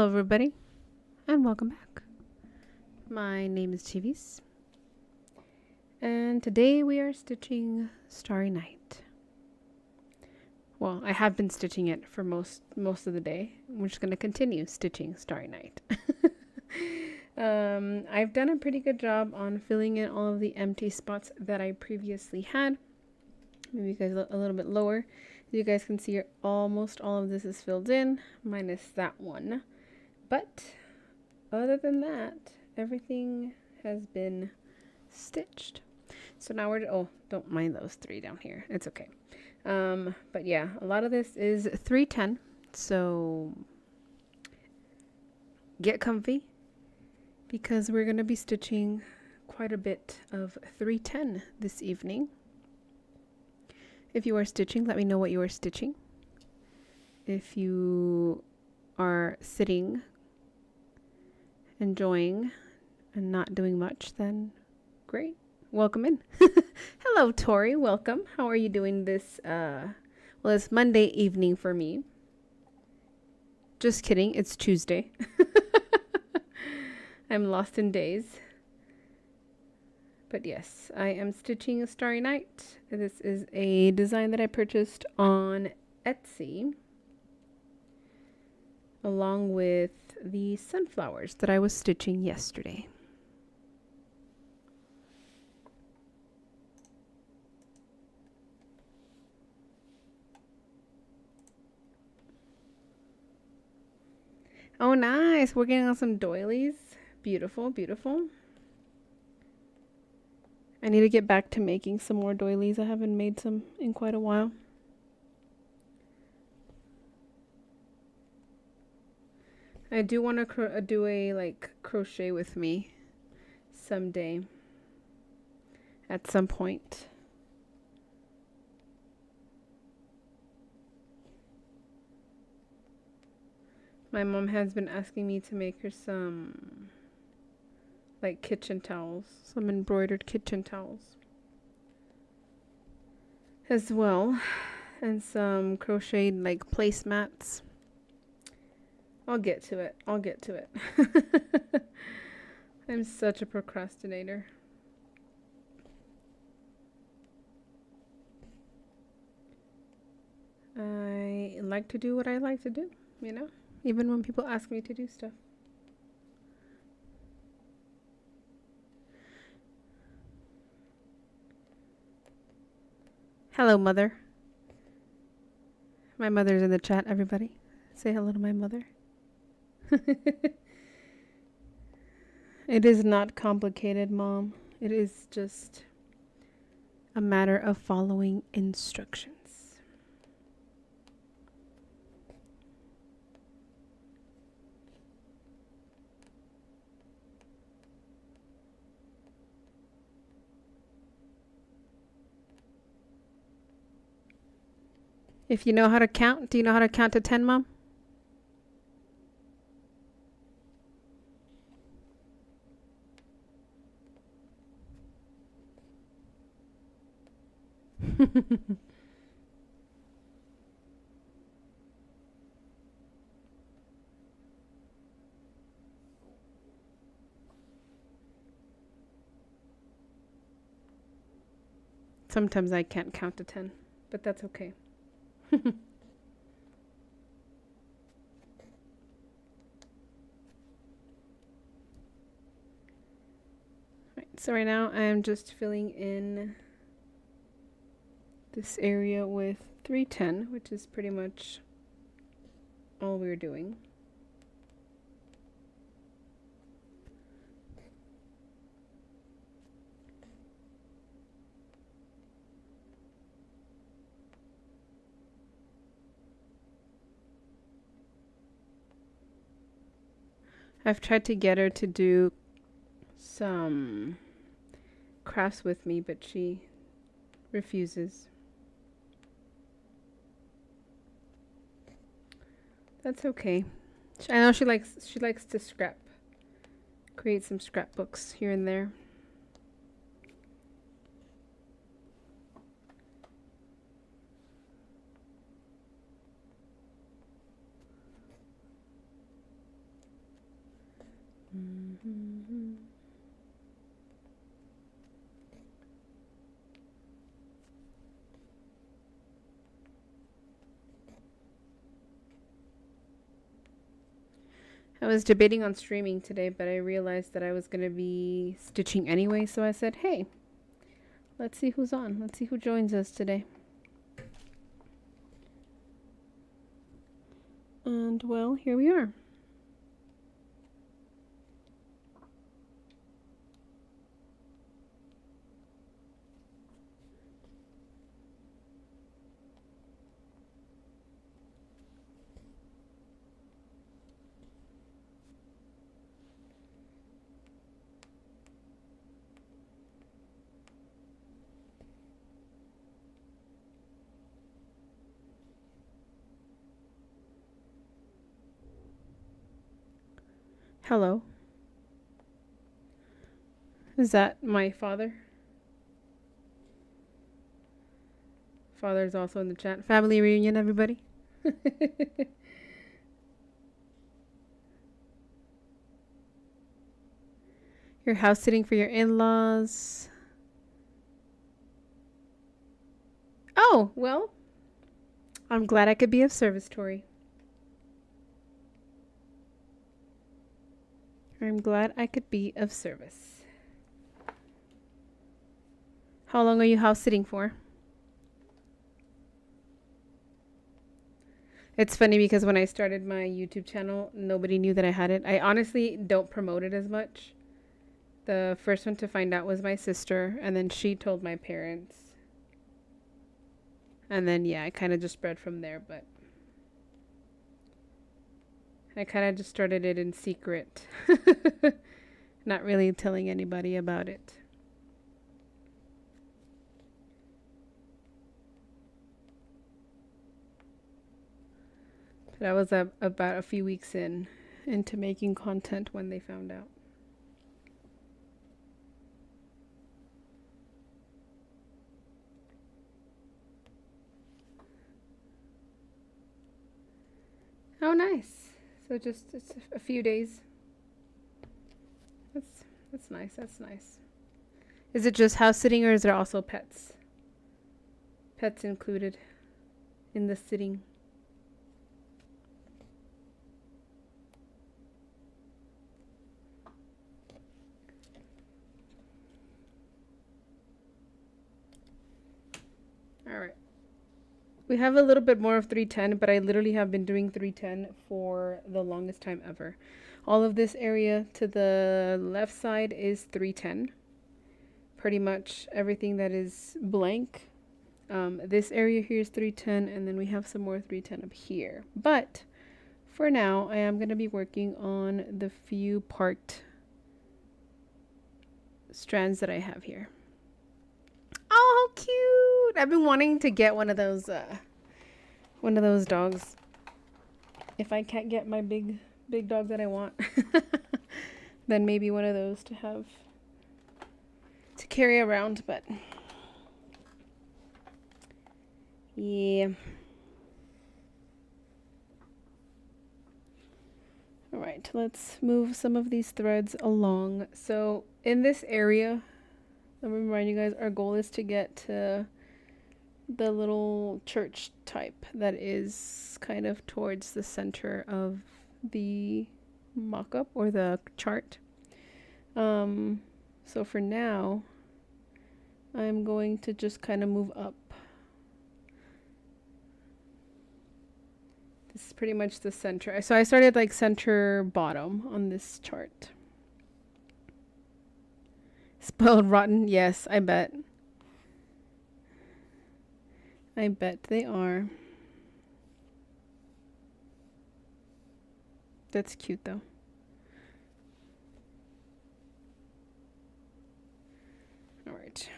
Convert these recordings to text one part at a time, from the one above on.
Hello, everybody, and welcome back. My name is Chivis, and today we are stitching Starry Night. Well, I have been stitching it for most of the day. We're just going to continue stitching Starry Night. I've done a pretty good job on filling in all of the empty spots that I previously had. Maybe you guys a little bit lower. You guys can see almost all of this is filled in, minus that one. But other than that, everything has been stitched. So now oh, don't mind those three down here. It's okay. But yeah, a lot of this is 310. So get comfy because we're going to be stitching quite a bit of 310 this evening. If you are stitching, let me know what you are stitching. If you are sitting, enjoying, and not doing much, then great. Welcome in. Hello, Tori. Welcome. How are you doing this? Well, it's Monday evening for me. Just kidding. It's Tuesday. I'm lost in days. But yes, I am stitching a Starry Night. This is a design that I purchased on Etsy, along with the sunflowers that I was stitching yesterday. Oh, nice. We're getting on some doilies. Beautiful, beautiful. I need to get back to making some more doilies. I haven't made some in quite a while. I do want to do a crochet with me someday. At some point. My mom has been asking me to make her some kitchen towels, some embroidered kitchen towels as well, and some crocheted placemats. I'll get to it. I'll get to it. I'm such a procrastinator. I like to do what I like to do, you know, even when people ask me to do stuff. Hello, Mother. My mother's in the chat, everybody. Say hello to my mother. It is not complicated, Mom. It is just a matter of following instructions. If you know how to count, do you know how to count to 10, Mom? Sometimes I can't count to 10, but that's okay. So right now I am just filling in this area with 310, which is pretty much all we're doing. I've tried to get her to do some crafts with me, but she refuses. That's okay. I know she likes to create some scrapbooks here and there. I was debating on streaming today, but I realized that I was going to be stitching anyway, so I said, hey, let's see who's on. Let's see who joins us today. And, well, here we are. Hello. Is that my father? Father's also in the chat. Family reunion, everybody. You're house sitting for your in-laws. Oh, well, I'm glad I could be of service, Tori. I'm glad I could be of service. How long are you house sitting for? It's funny because when I started my YouTube channel, nobody knew that I had it. I honestly don't promote it as much. The first one to find out was my sister, and then she told my parents. And then, yeah, I kind of just spread from there, but I kind of just started it in secret. Not really telling anybody about it. But I was about a few weeks into making content when they found out. Oh, nice. So just it's a few days. That's nice. That's nice. Is it just house sitting, or is there also pets? Pets included in the sitting. All right. We have a little bit more of 310, but I literally have been doing 310 for the longest time ever. All of this area to the left side is 310. Pretty much everything that is blank. This area here is 310, and then we have some more 310 up here. But for now, I am going to be working on the few parked strands that I have here. Oh, how cute! I've been wanting to get one of those dogs. If I can't get my big dog that I want, then maybe one of those to have to carry around, but yeah. All right, let's move some of these threads along. So in this area, let me remind you guys, our goal is to get to the little church type that is kind of towards the center of the mock-up or the chart. So for now, I'm going to just kind of move up. This is pretty much the center. So I started like center bottom on this chart. Spoiled rotten? Yes, I bet. I bet they are. That's cute though. All right.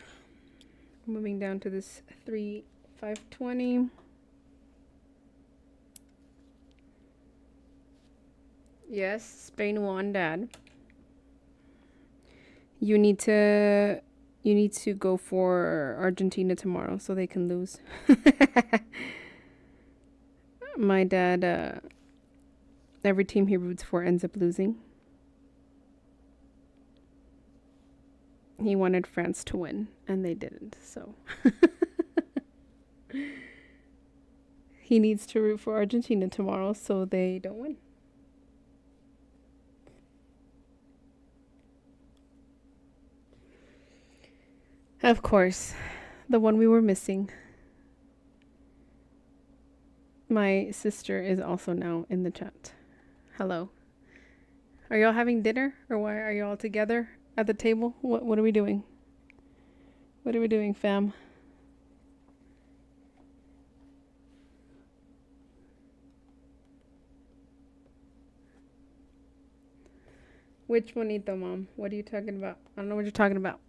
Moving down to this 520. Yes, Spain won, Dad. You need to go for Argentina tomorrow so they can lose. My dad, every team he roots for ends up losing. He wanted France to win, and they didn't, so. He needs to root for Argentina tomorrow so they don't win. Of course, the one we were missing. My sister is also now in the chat. Hello. Are y'all having dinner, or why are y'all together at the table? What are we doing? What are we doing, fam? Which bonito, Mom? What are you talking about? I don't know what you're talking about.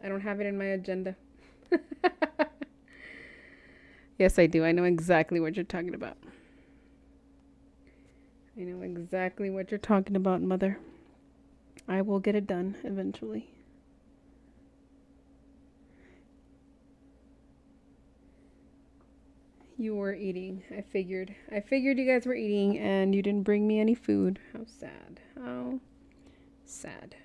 I don't have it in my agenda. Yes, I do. I know exactly what you're talking about. I know exactly what you're talking about, Mother. I will get it done eventually. You were eating. I figured. I figured you guys were eating and you didn't bring me any food. How sad. How sad.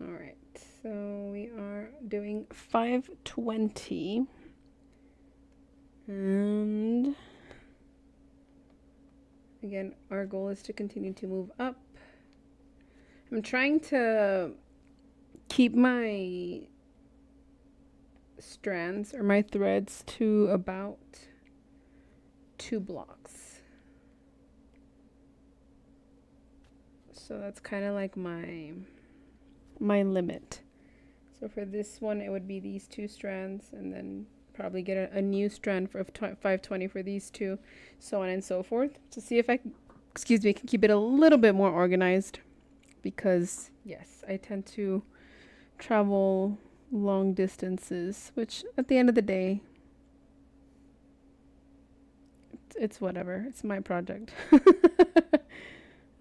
All right. So we are doing 520. And again, our goal is to continue to move up. I'm trying to keep my strands or my threads to about 2 blocks. So that's kind of like my limit. So for this one, it would be these 2 strands, and then probably get a new strand for 520 for these 2, so on and so forth, to see if I can keep it a little bit more organized, because yes, I tend to travel long distances, which at the end of the day, it's whatever. It's my project.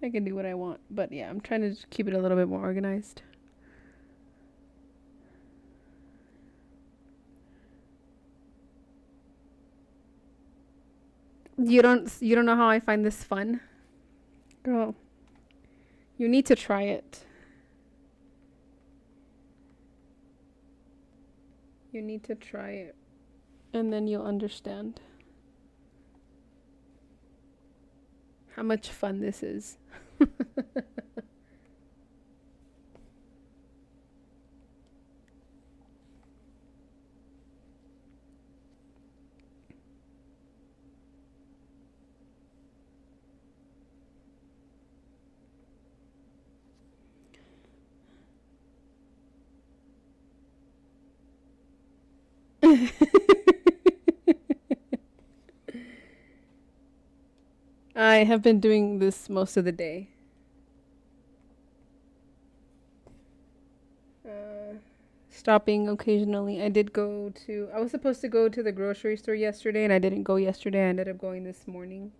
I can do what I want, but yeah, I'm trying to keep it a little bit more organized. You don't know how I find this fun? Girl, you need to try it. You need to try it, and then you'll understand how much fun this is. I have been doing this most of the day. Stopping occasionally. I was supposed to go to the grocery store yesterday, and I didn't go yesterday. I ended up going this morning.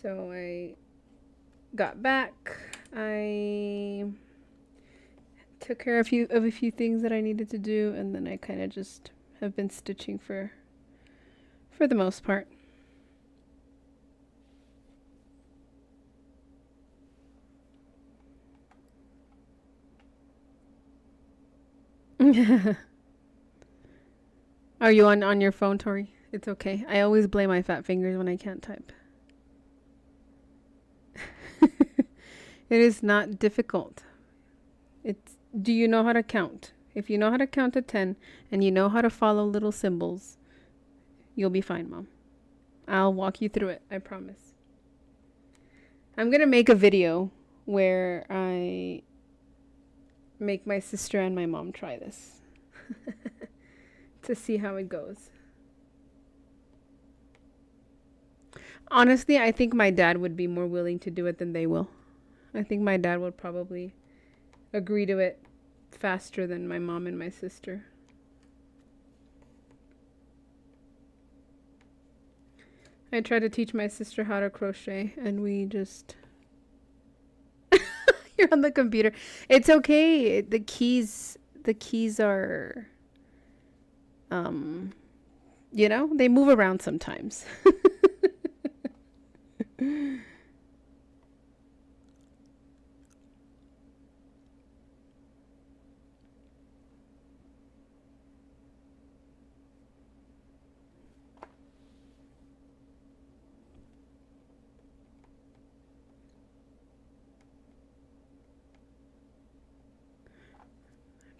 So I got back. I took care of a few things that I needed to do, and then I kind of just have been stitching for the most part. Are you on your phone, Tori? It's okay. I always blame my fat fingers when I can't type. It is not difficult. Do you know how to count? If you know how to count to 10 and you know how to follow little symbols, you'll be fine, Mom. I'll walk you through it, I promise. I'm going to make a video where I make my sister and my mom try this to see how it goes. Honestly, I think my dad would be more willing to do it than they will. I think my dad would probably agree to it faster than my mom and my sister. I tried to teach my sister how to crochet, and we just You're on the computer. It's okay. The keys are, um, you know, they move around sometimes.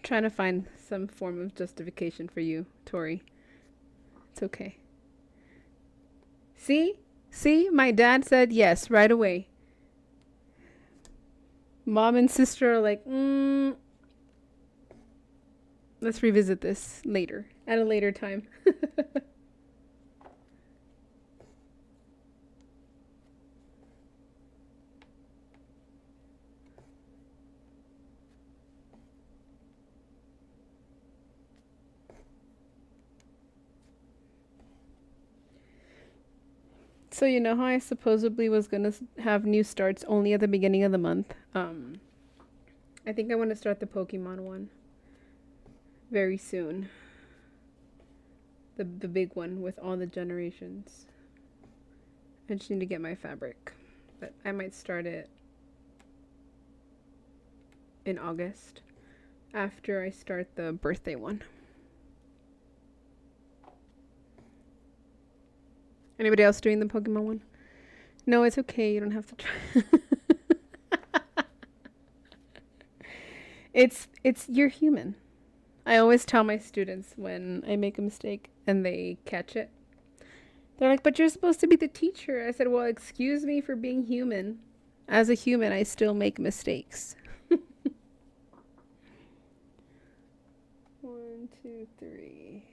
Trying to find some form of justification for you, Tori. It's okay. See? See? My dad said yes right away. Mom and sister are like, let's revisit this later, at a later time. So you know how I supposedly was gonna have new starts only at the beginning of the month? I think I want to start the Pokemon one very soon. The big one with all the generations. I just need to get my fabric, but I might start it in August after I start the birthday one. Anybody else doing the Pokemon one? No, it's okay. You don't have to try. It's you're human. I always tell my students when I make a mistake and they catch it. They're like, "But you're supposed to be the teacher." I said, "Well, excuse me for being human. As a human, I still make mistakes." 1, 2, 3.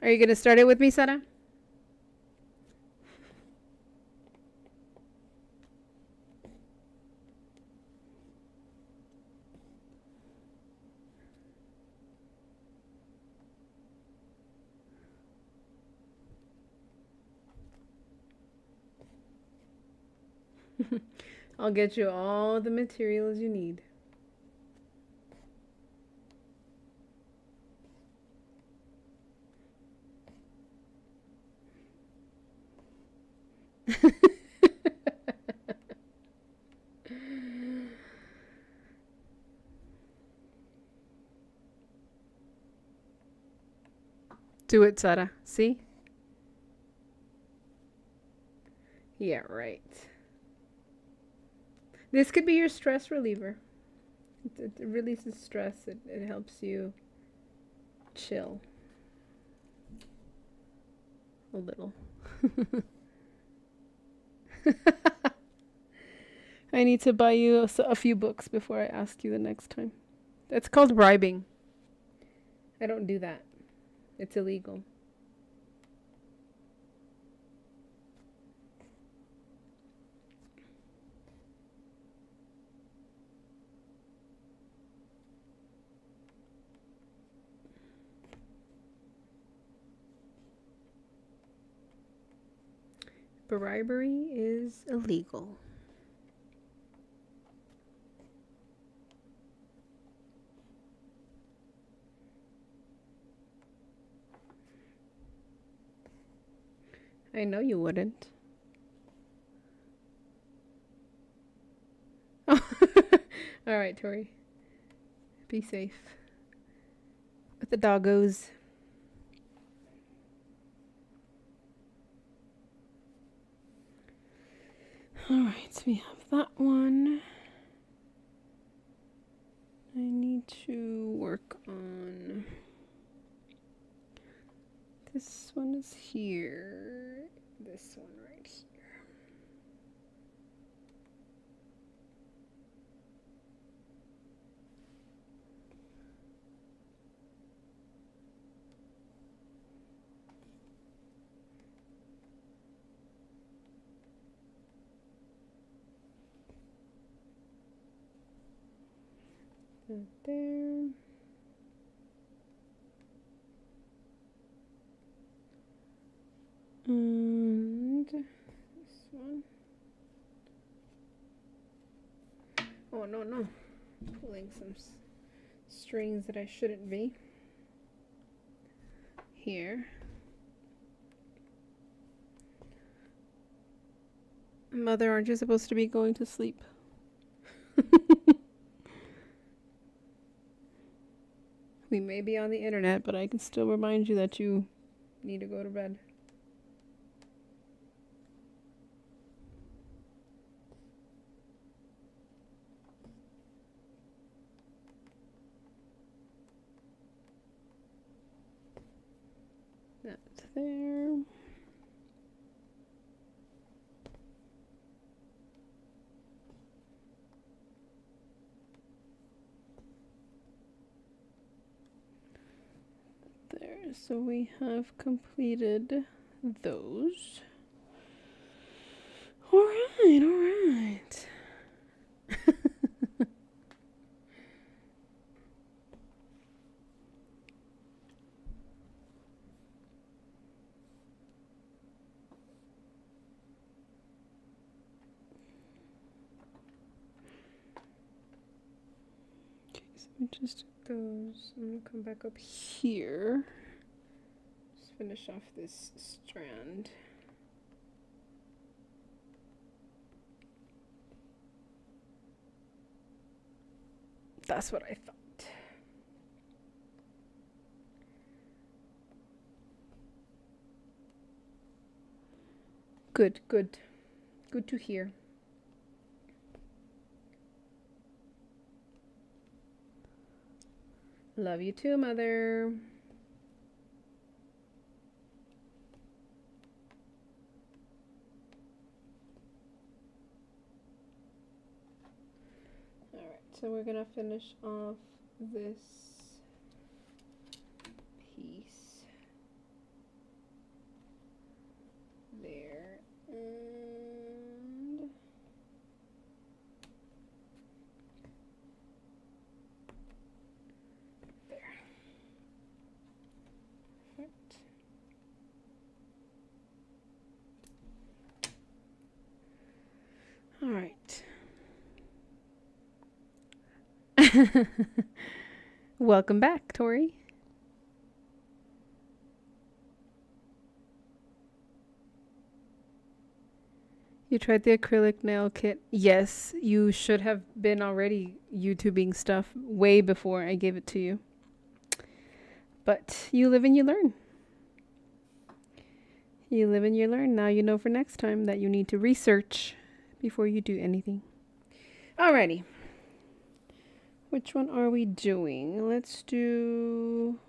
Are you gonna start it with me, Sarah? I'll get you all the materials you need. Do it, Sarah. See? Yeah, right. This could be your stress reliever. It releases stress. It helps you chill a little. I need to buy you a few books before I ask you the next time. It's called bribing. I don't do that. It's illegal. Bribery is illegal. I know you wouldn't. All right, Tori. Be safe with the doggos. All right, so we have that one. I need to work on this one is here. This one right here. Right there. And this one. Oh, no, no. Pulling some strings that I shouldn't be. Here. Mother, aren't you supposed to be going to sleep? We may be on the internet, but I can still remind you that you need to go to bed. That's there. There, so we have completed those. All right, all right. Okay, so we just did those. I'm gonna come back up here. Just finish off this strand. That's what I thought. Good, good. Good to hear. Love you too, Mother. Alright, so we're gonna finish off this piece there and there. Perfect. All right. Welcome back, Tori. You tried the acrylic nail kit. Yes, you should have been already YouTubing stuff way before I gave it to you. But you live and you learn. You live and you learn. Now you know for next time that you need to research before you do anything. Alrighty. Which one are we doing? Let's do...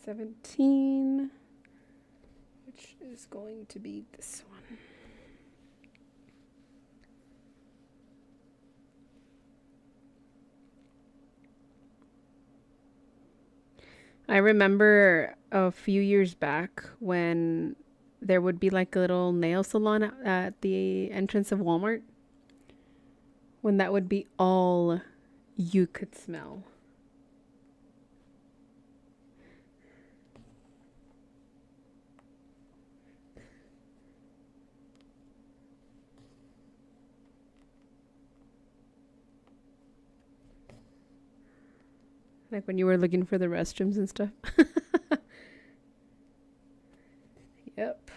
$317, which is going to be this one. I remember a few years back when there would be like a little nail salon at the entrance of Walmart, when that would be all you could smell. Like when you were looking for the restrooms and stuff. Yep.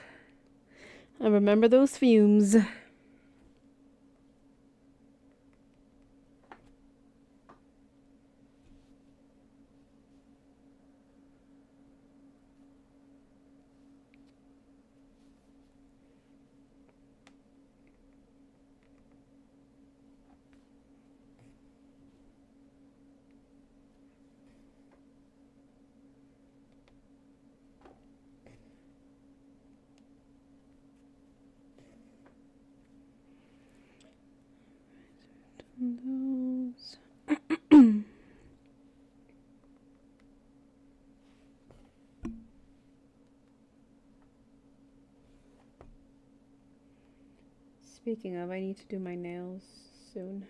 I remember those fumes. Speaking of, I need to do my nails soon.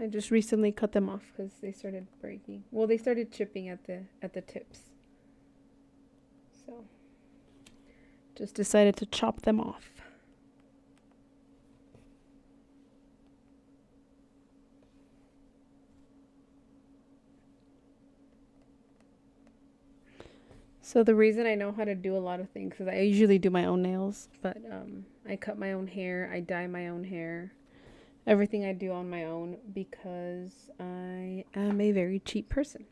I just recently cut them off because they started breaking. Well, they started chipping at the tips. So, just decided to chop them off. So the reason I know how to do a lot of things is I usually do my own nails, but I cut my own hair, I dye my own hair, everything I do on my own because I am a very cheap person.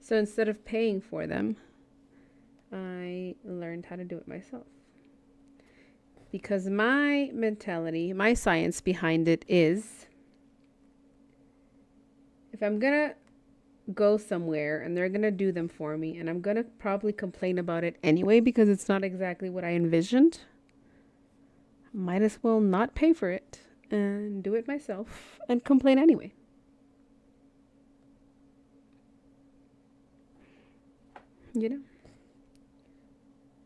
So instead of paying for them, I learned how to do it myself. Because my mentality, my science behind it is, if I'm gonna go somewhere and they're gonna do them for me and I'm gonna probably complain about it anyway because it's not exactly what I envisioned, might as well not pay for it and do it myself and complain anyway. You know?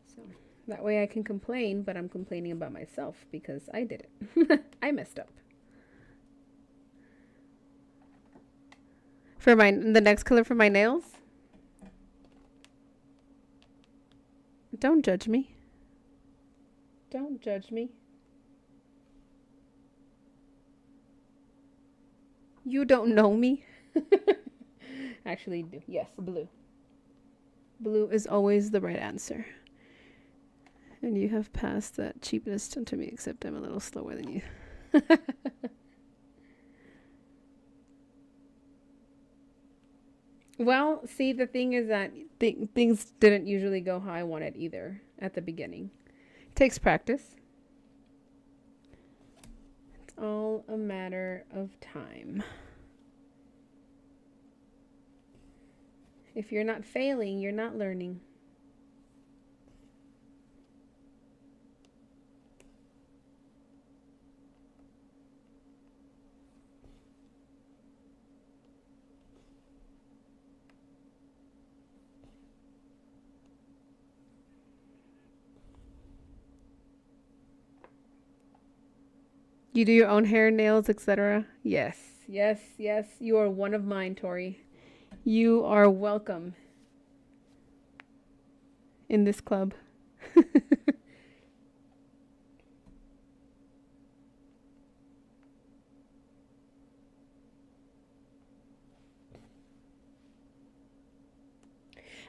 So that way I can complain, but I'm complaining about myself because I did it. I messed up. For the next color for my nails, don't judge me. Don't judge me. You don't know me. Actually, do. Yes, blue. Blue is always the right answer. And you have passed that cheapness to me, except I'm a little slower than you. Well, see, the thing is that things didn't usually go how I wanted either at the beginning. It takes practice. It's all a matter of time. If you're not failing, you're not learning. You do your own hair, nails, etc. Yes, yes, yes. You are one of mine, Tori. You are welcome in this club.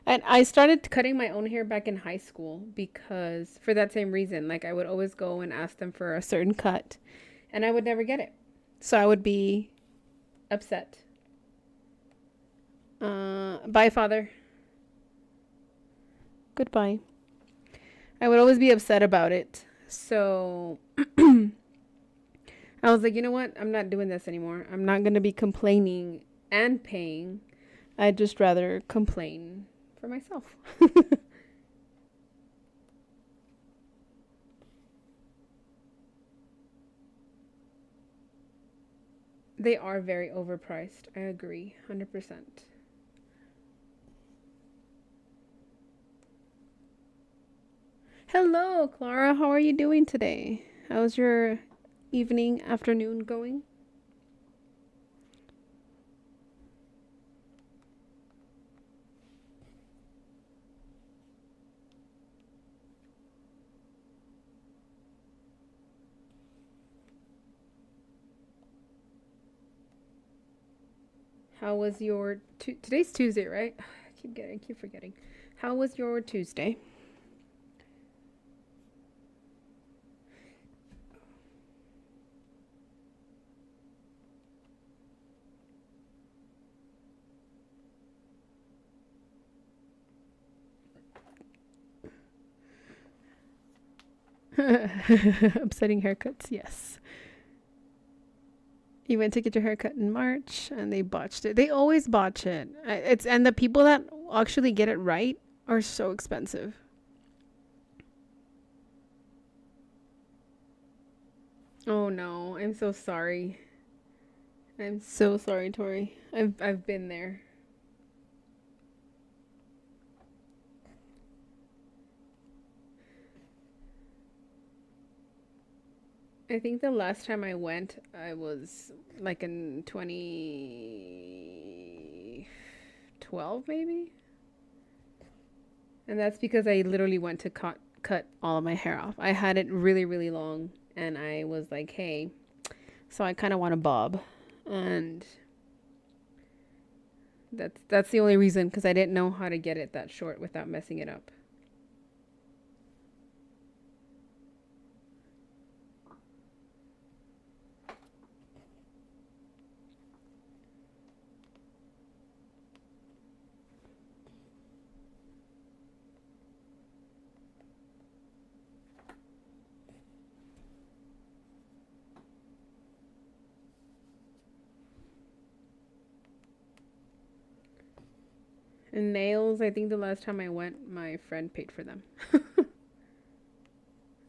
And I started cutting my own hair back in high school because, for that same reason, like I would always go and ask them for a certain cut and I would never get it. So I would be upset. Bye, Father. Goodbye. I would always be upset about it. So I was like, you know what? I'm not doing this anymore. I'm not going to be complaining and paying. I'd just rather complain for myself. They are very overpriced. I agree. 100%. Hello, Clara. How are you doing today? How's your evening, afternoon going? How was your today's Tuesday, right? I keep forgetting. How was your Tuesday? Upsetting haircuts, yes. You went to get your haircut in March and they botched it. They always botch it. And the people that actually get it right are so expensive. Oh no, I'm so sorry. I'm so sorry, Tori. I've been there. I think the last time I went, I was like in 2012, maybe. And that's because I literally went to cut all of my hair off. I had it really, really long, and I was like, hey, so I kind of want a bob. And that's the only reason, because I didn't know how to get it that short without messing it up. And nails, I think the last time I went, my friend paid for them.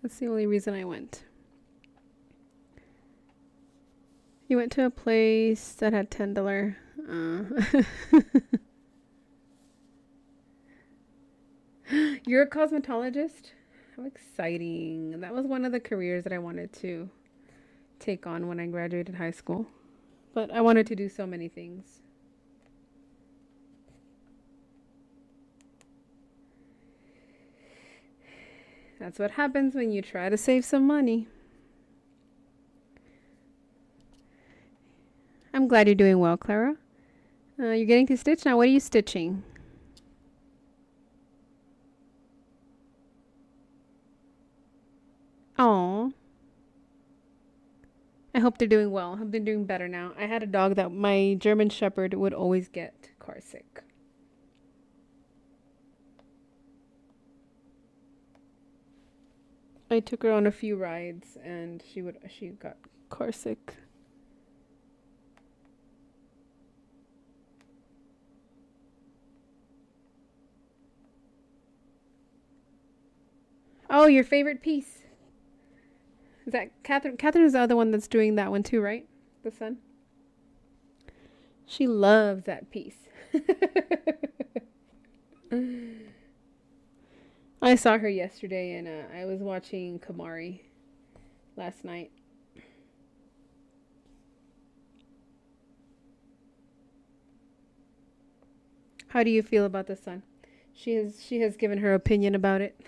That's the only reason I went. You went to a place that had $10. You're a cosmetologist? How exciting. That was one of the careers that I wanted to take on when I graduated high school. But I wanted to do so many things. That's what happens when you try to save some money. I'm glad you're doing well, Clara. You're getting to stitch now. What are you stitching? Oh, I hope they're doing well. I hope they're doing better now. I had a dog that my German Shepherd would always get car sick. I took her on a few rides and she got car sick. Oh, your favorite piece. Is that Catherine? Catherine is the other one that's doing that one too, right? The sun. She loves that piece. I saw her yesterday, and I was watching Kamari last night. How do you feel about the sun? She has given her opinion about it.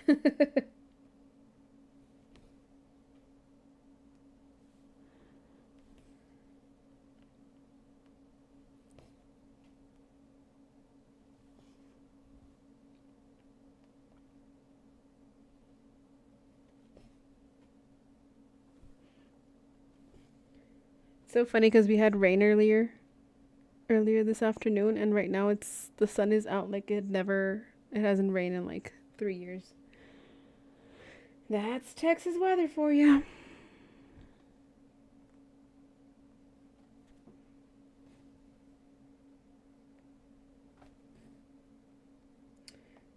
So funny because we had rain earlier this afternoon, and right now the sun is out like it hasn't rained in like 3 years. That's Texas weather for you.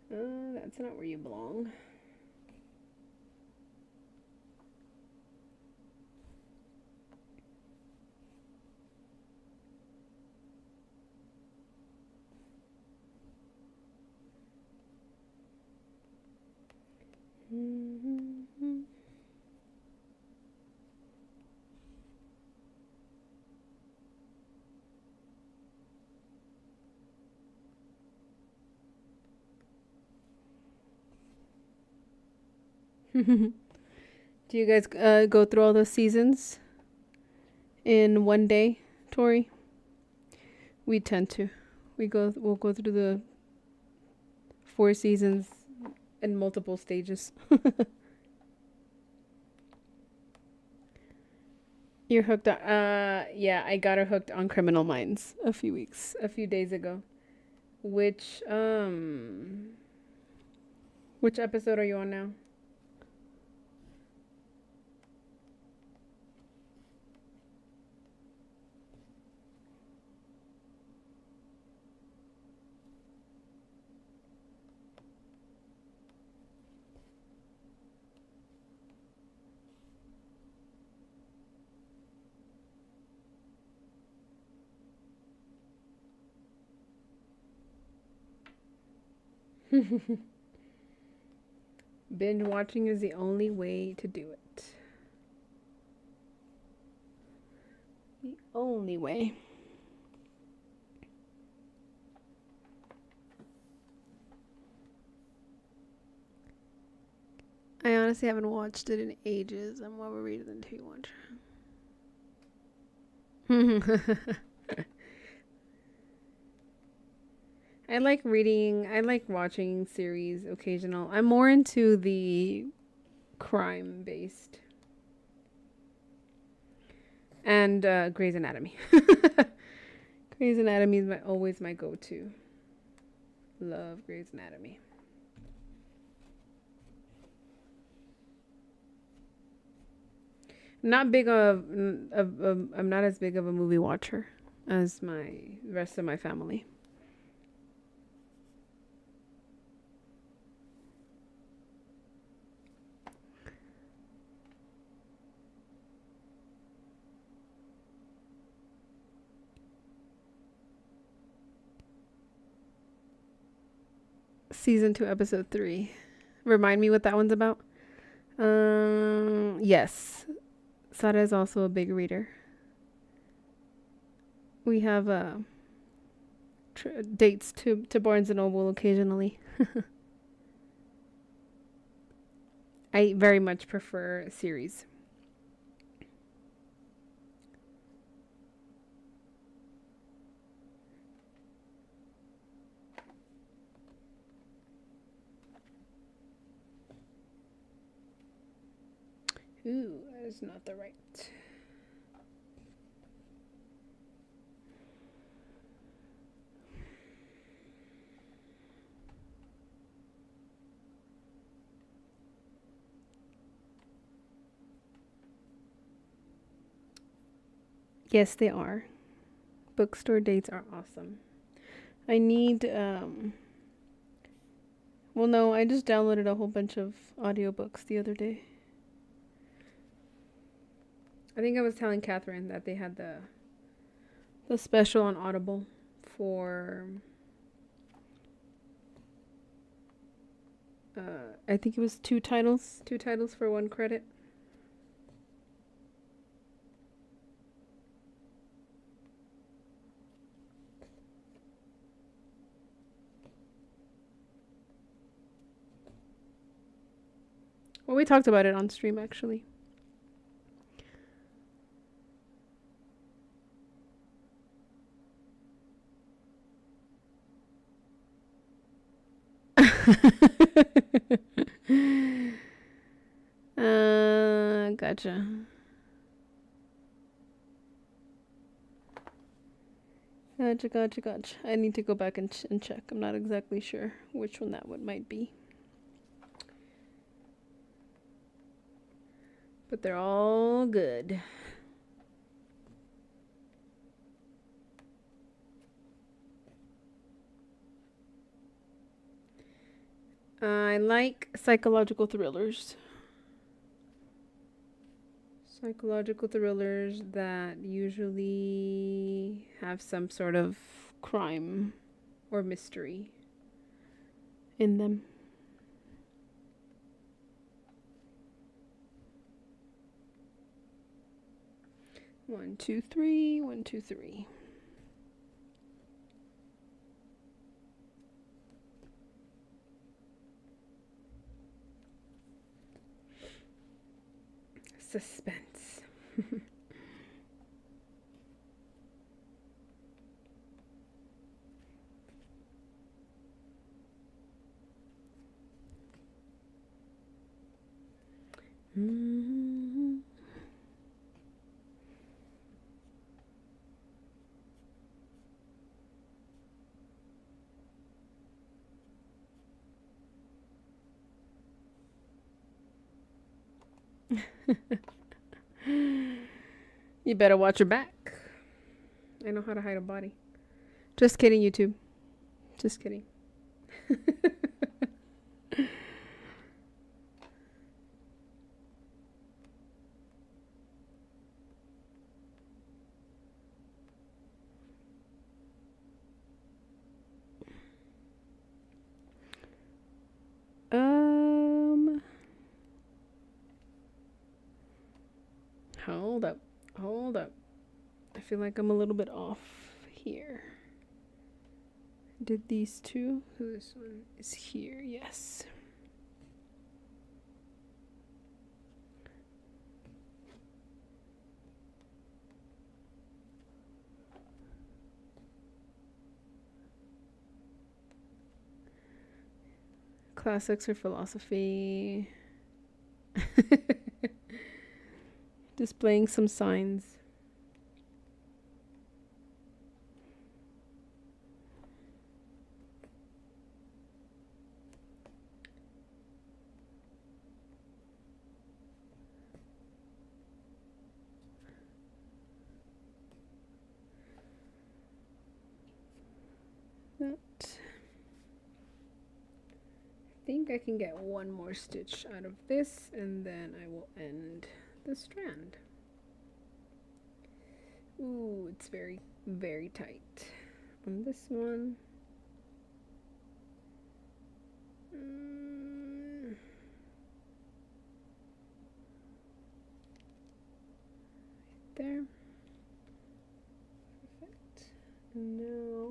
That's not where you belong. Do you guys go through all the seasons in one day, Tori? We tend to. We'll go through the 4 seasons in multiple stages. You're hooked on yeah, I got her hooked on Criminal Minds a few days ago. Which which episode are you on now? Binge watching is the only way to do it. The only way. I honestly haven't watched it in ages. I'm more of a reader than TV watcher. I like reading. I like watching series occasional. I'm more into the crime based. And Grey's Anatomy. Grey's Anatomy is always my go-to. Love Grey's Anatomy. Not big I'm not as big of a movie watcher as my rest of my family. Season 2, episode 3. Remind me what that one's about. Yes. Sada is also a big reader. We have dates to Barnes and Noble occasionally. I very much prefer series. Ooh, that is not the right. Yes, they are. Bookstore dates are awesome. I need well, no, I just downloaded a whole bunch of audiobooks the other day. I think I was telling Catherine that they had the special on Audible for I think it was two titles for one credit. Well, we talked about it on stream actually. Gotcha. Gotcha. I need to go back and check. I'm not exactly sure which one that one might be. But they're all good. I like psychological thrillers. Psychological thrillers that usually have some sort of crime or mystery in them. One, two, three. 1, 2, 3. Suspense. Mm-hmm. You better watch your back. I know how to hide a body. Just kidding, YouTube. Just kidding. Hold up. I feel like I'm a little bit off here. Did these two? This one is here, yes. Classics or philosophy. Displaying some signs. That. I think I can get one more stitch out of this and then I will end the strand. Ooh, it's very, very tight on this one. There. Perfect. Now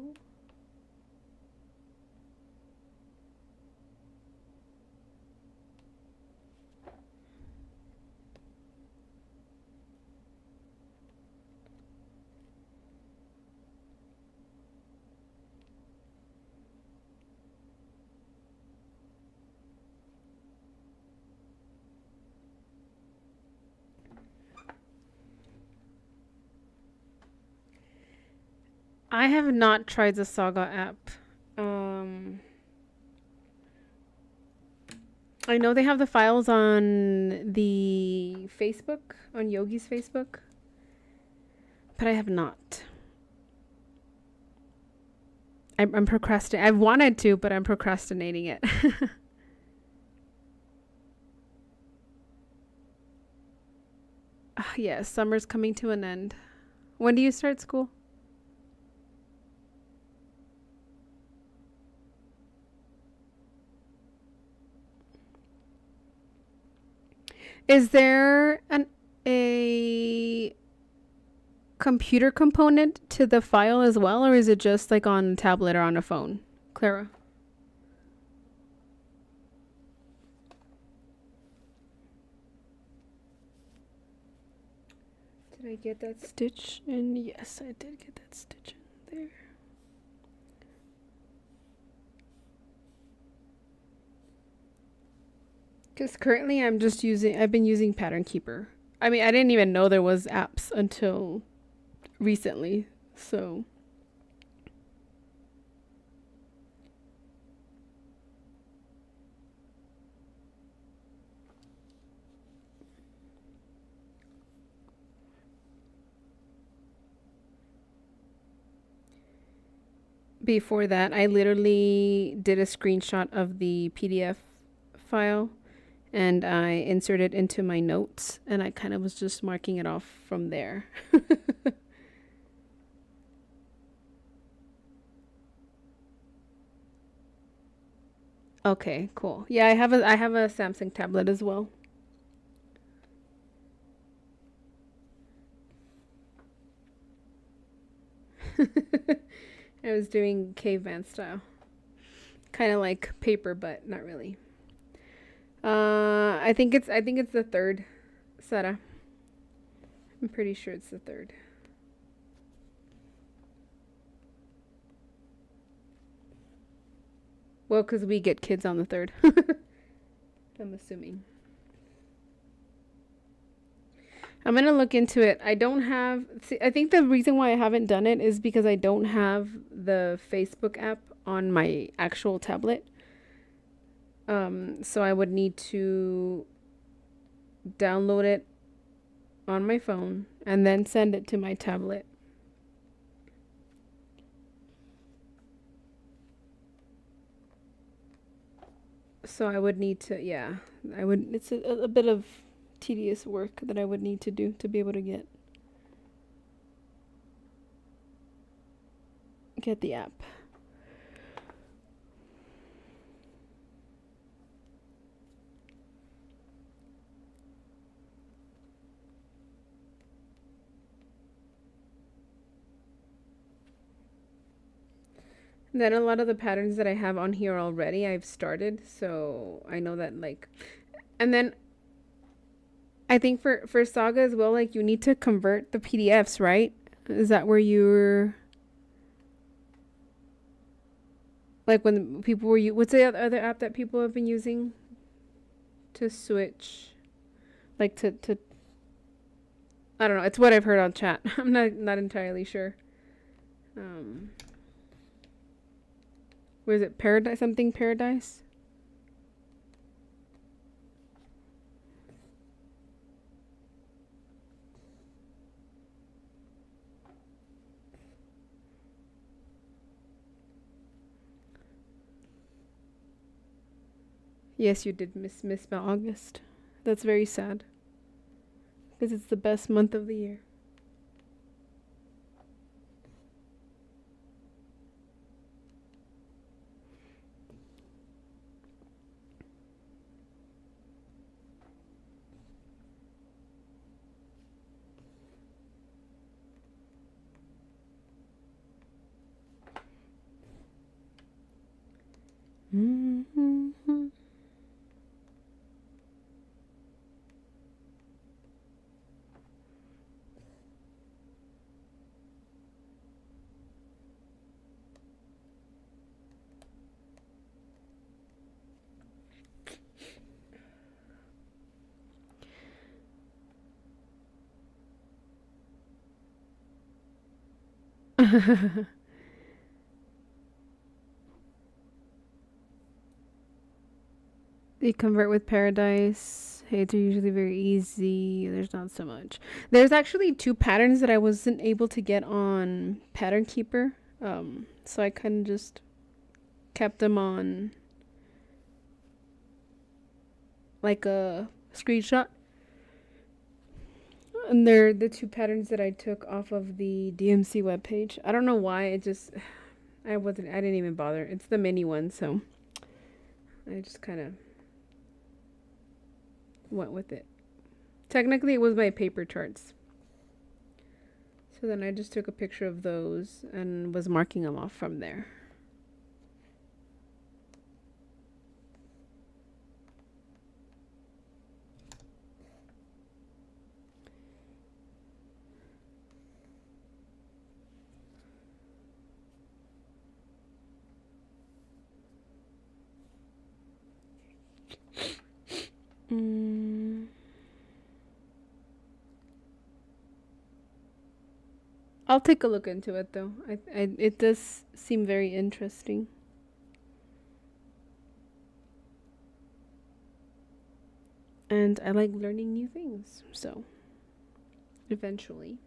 I have not tried the Saga app. I know they have the files on the Facebook, on Yogi's Facebook, but I have not. I'm procrastinating. I've wanted to, but I'm procrastinating it. Yes, summer's coming to an end. When do you start school? Is there a computer component to the file as well, or is it just like on a tablet or on a phone? Clara. Did I get that stitch in? Yes, I did get that stitch in there. Because currently I've been using Pattern Keeper. I mean, I didn't even know there was apps until recently, so. Before that, I literally did a screenshot of the PDF file and I inserted it into my notes and I kind of was just marking it off from there. Okay, cool. Yeah, I have a Samsung tablet as well. I was doing caveman style. Kind of like paper, but not really. I think it's the third, Sarah. I'm pretty sure it's the third. Well, because we get kids on the third. I'm assuming. I'm gonna look into it. I don't have. See, I think the reason why I haven't done it is because I don't have the Facebook app on my actual tablet. So I would need to download it on my phone and then send it to my tablet. So I would need to, yeah, I would. It's a bit of tedious work that I would need to do to be able to get the app. Then a lot of the patterns that I have on here already, I've started, so I know that like, and then I think for Saga as well, like you need to convert the PDFs, right? Is that where you're like when people were you? What's the other app that people have been using to switch, like to I don't know. It's what I've heard on chat. I'm not entirely sure. Um, where is it? Paradise something Paradise. Yes, you did miss August. That's very sad because it's the best month of the year. Mm-hmm. They convert with Paradise. Hey, they're usually very easy. There's not so much. There's actually two patterns that I wasn't able to get on Pattern Keeper. So I kind of just kept them on like a screenshot. And they're the two patterns that I took off of the DMC webpage. I don't know why. It just I didn't even bother. It's the mini one, so I just kind of went with it. Technically, it was my paper charts. So then I just took a picture of those and was marking them off from there. Mm. I'll take a look into it though. It does seem very interesting. And I like learning new things, so eventually.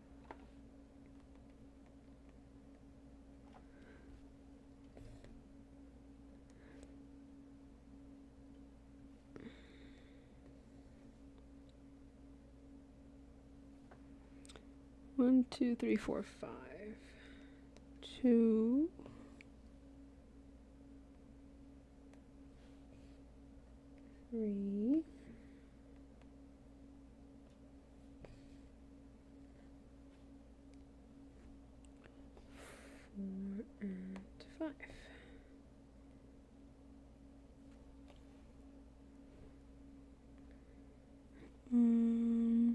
One, two, three, four, five. Two. Three. Four and five. Mm.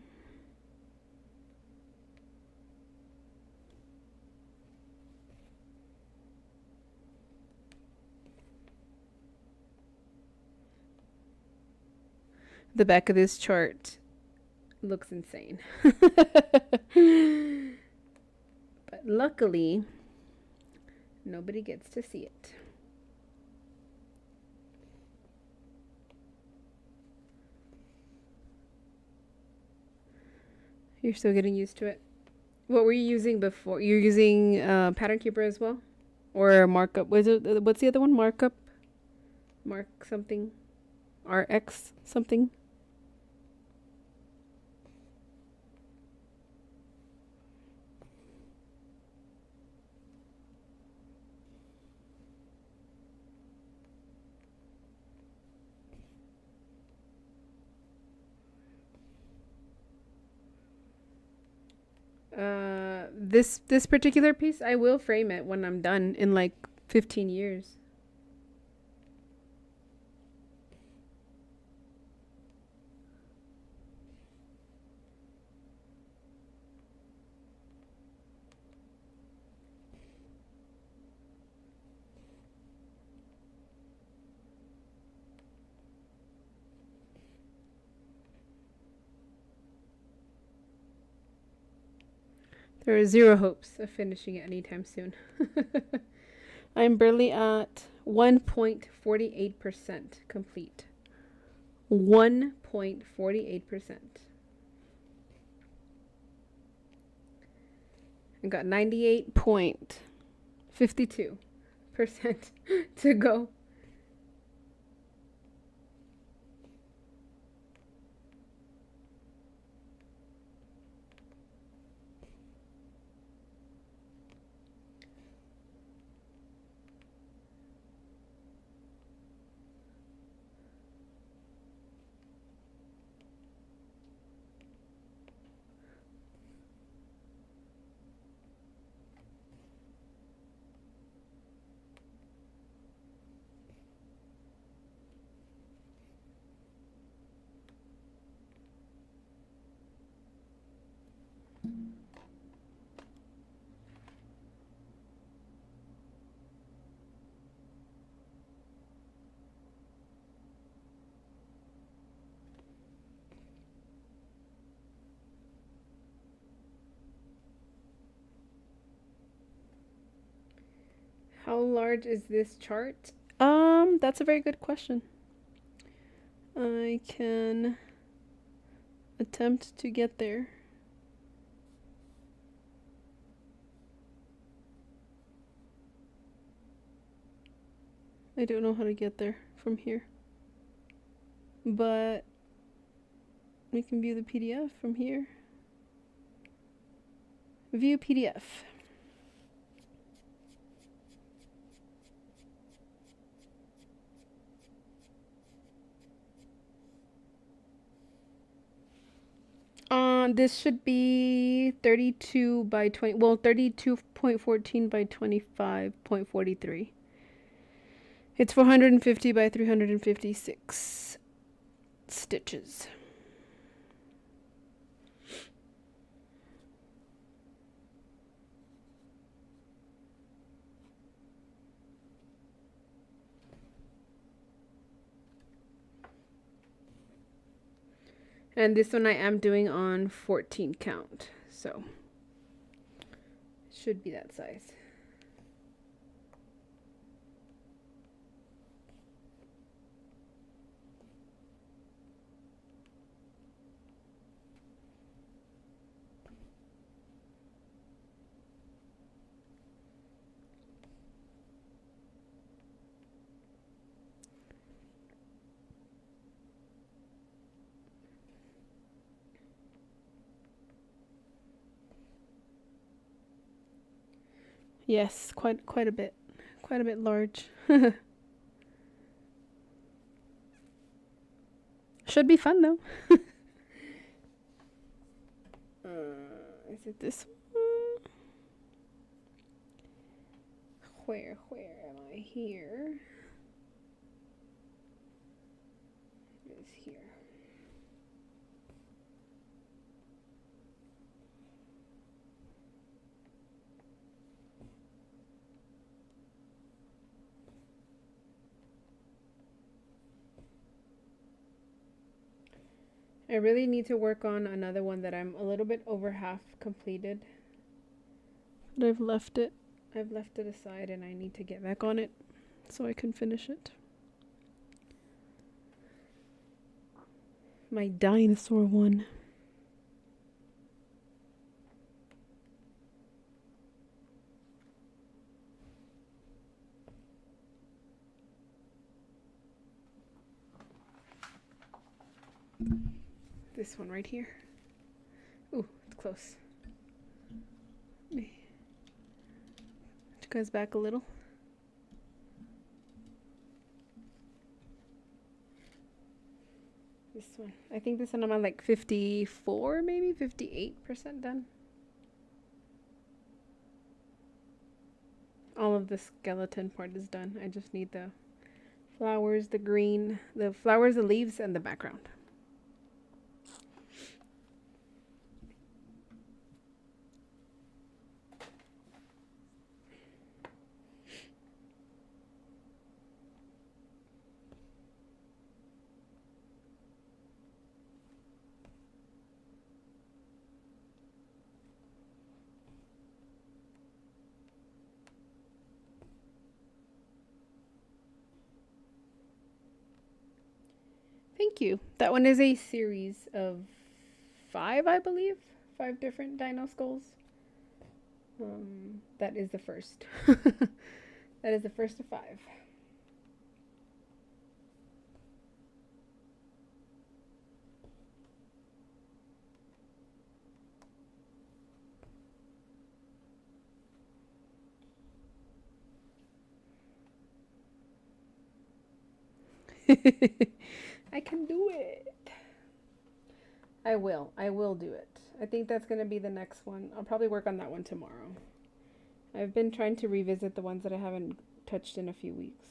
The back of this chart looks insane. But luckily, nobody gets to see it. You're still getting used to it. What were you using before? You're using Pattern Keeper as well? Or Markup? What's the other one? Markup? Mark something? RX something? This particular piece, I will frame it when I'm done in like 15 years. There are zero hopes of finishing it anytime soon. I'm barely at 1.48% complete. 1.48%. I got 98.52% to go. How large is this chart? That's a very good question. I can attempt to get there. I don't know how to get there from here. But we can view the PDF from here. View PDF. This should be 32 by 20, well, 32.14 by 25.43. It's 450 by 356 stitches. And this one I am doing on 14 count, so should be that size. Yes, quite a bit large. Should be fun though. Is it this one? Where am I here? It is here. I really need to work on another one that I'm a little bit over half completed. But I've left it aside and I need to get back on it so I can finish it. My dinosaur one. This one right here. Ooh, it's close. Put you guys back a little. This one. I think this one I'm at like 54, maybe 58% done. All of the skeleton part is done. I just need the flowers, the green, the flowers, the leaves, and the background. Thank you. That one is a series of 5, I believe. 5 different dino skulls. That is the first. That is the first of 5. I can do it. I will. I will do it. I think that's going to be the next one. I'll probably work on that one tomorrow. I've been trying to revisit the ones that I haven't touched in a few weeks.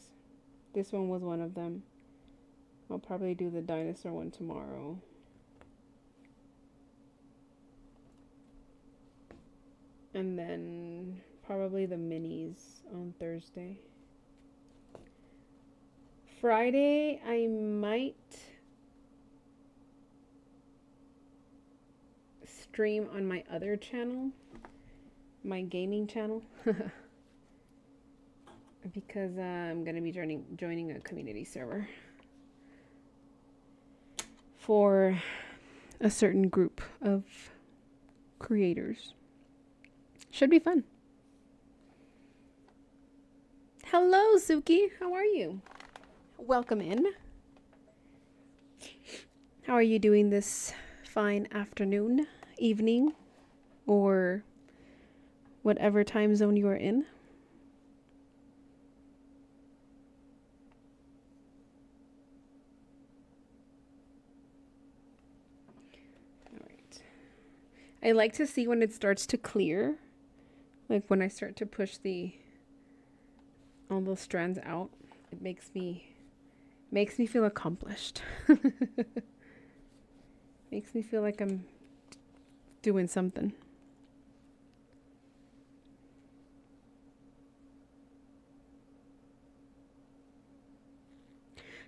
This one was one of them. I'll probably do the dinosaur one tomorrow. And then probably the minis on Thursday. Friday, I might stream on my other channel, my gaming channel, because I'm going to be joining a community server for a certain group of creators. Should be fun. Hello, Suki. How are you? Welcome in. How are you doing this fine afternoon, evening, or whatever time zone you are in? All right. I like to see when it starts to clear, like when I start to push all those strands out. It makes me feel accomplished. Makes me feel like I'm doing something.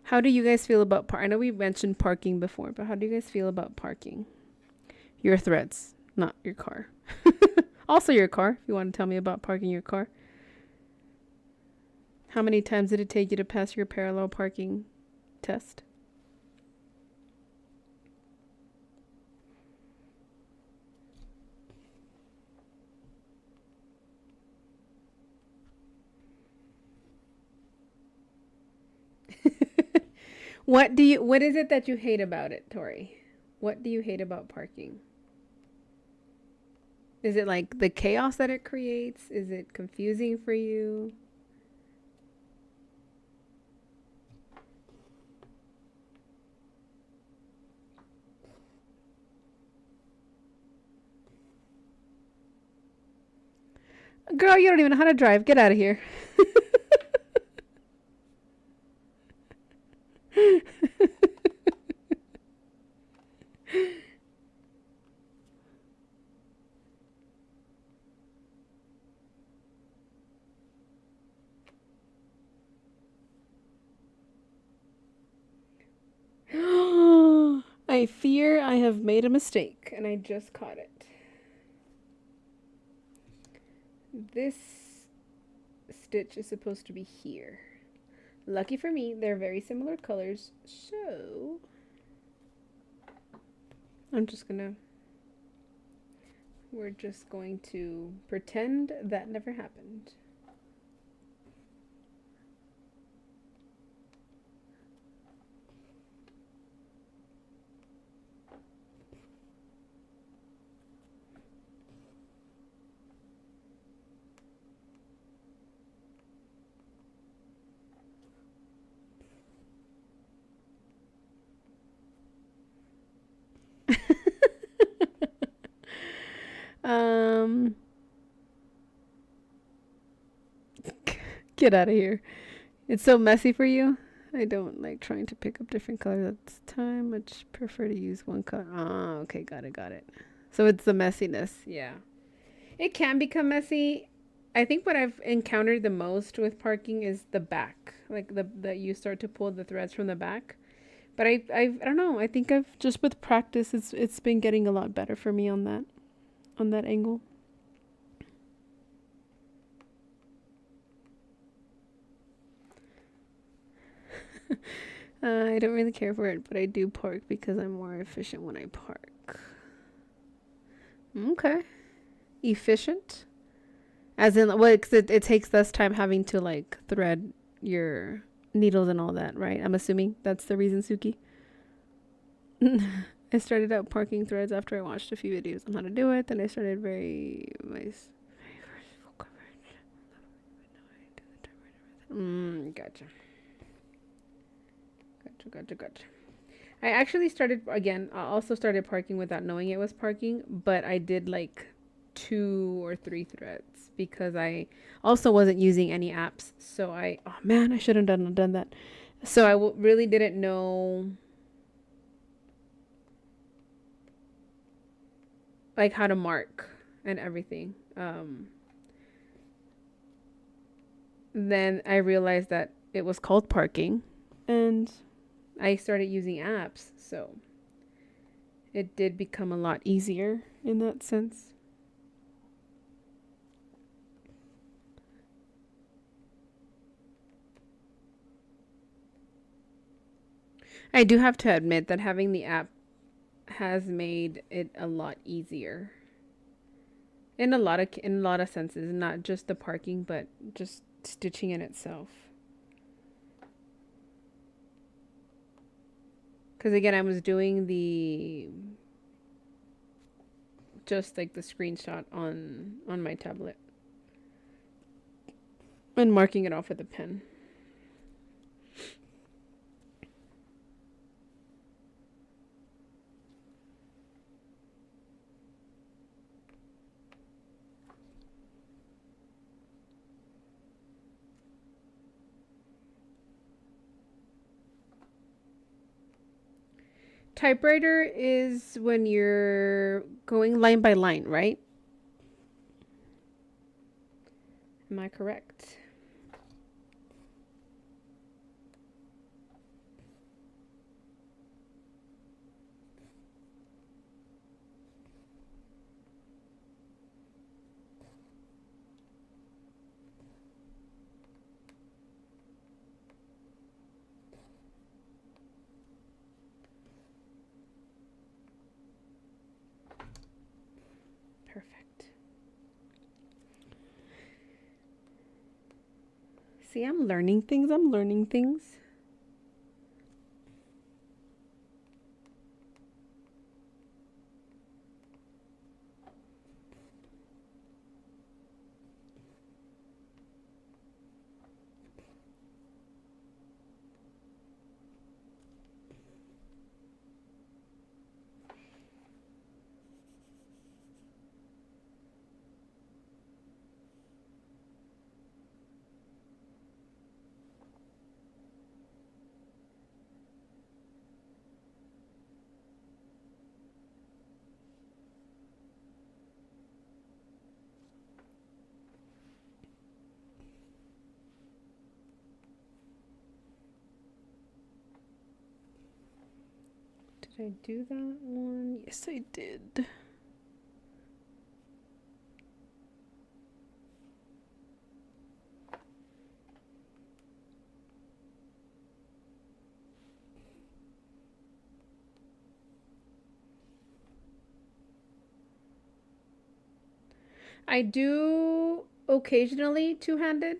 How do you guys feel about I know we mentioned parking before, but how do you guys feel about parking? Your threads, not your car. Also your car, if you want to tell me about parking your car. How many times did it take you to pass your parallel parking test? What is it that you hate about it, Tori? What do you hate about parking? Is it like the chaos that it creates? Is it confusing for you? Girl, you don't even know how to drive. Get out of here. I fear I have made a mistake and I just caught it. This stitch is supposed to be here. Lucky for me, they're very similar colors, so we're just going to pretend that never happened. Get out of here. It's so messy for you. I don't like trying to pick up different colors at the time. Much prefer to use one color. Oh, okay, got it, got it. So it's the messiness. Yeah. It can become messy. I think what I've encountered the most with parking is the back. Like the you start to pull the threads from the back. But I don't know. I think I've just with practice it's been getting a lot better for me on that angle. I don't really care for it, but I do park because I'm more efficient when I park. Okay. Efficient? As in, well, it takes less time having to like thread your needles and all that, right? I'm assuming that's the reason, Suki. I started out parking threads after I watched a few videos on how to do it. Then I started gotcha. Gotcha. I actually started again. I also started parking without knowing it was parking, but I did like 2 or 3 threads because I also wasn't using any apps. So oh man, I should have done that. So I really didn't know like how to mark and everything. Then I realized that it was called parking, and I started using apps. So it did become a lot easier in that sense. I do have to admit that having the app has made it a lot easier in a lot of senses, not just the parking, but just stitching in itself. Because again, I was doing the just like the screenshot on my tablet and marking it off with a pen. Typewriter is when you're going line by line, right? Am I correct? Perfect. See, I'm learning things. Did I do that one? Yes, I did. I do occasionally two-handed.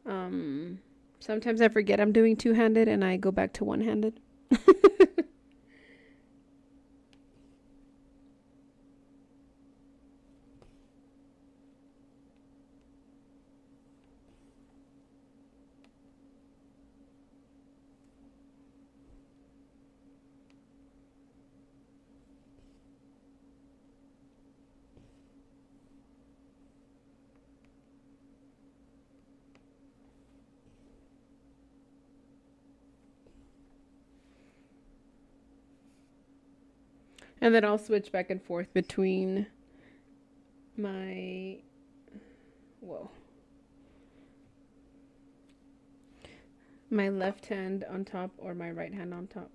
Um, Sometimes I forget I'm doing two-handed and I go back to one-handed. And then I'll switch back and forth between my, whoa, my left hand on top or my right hand on top.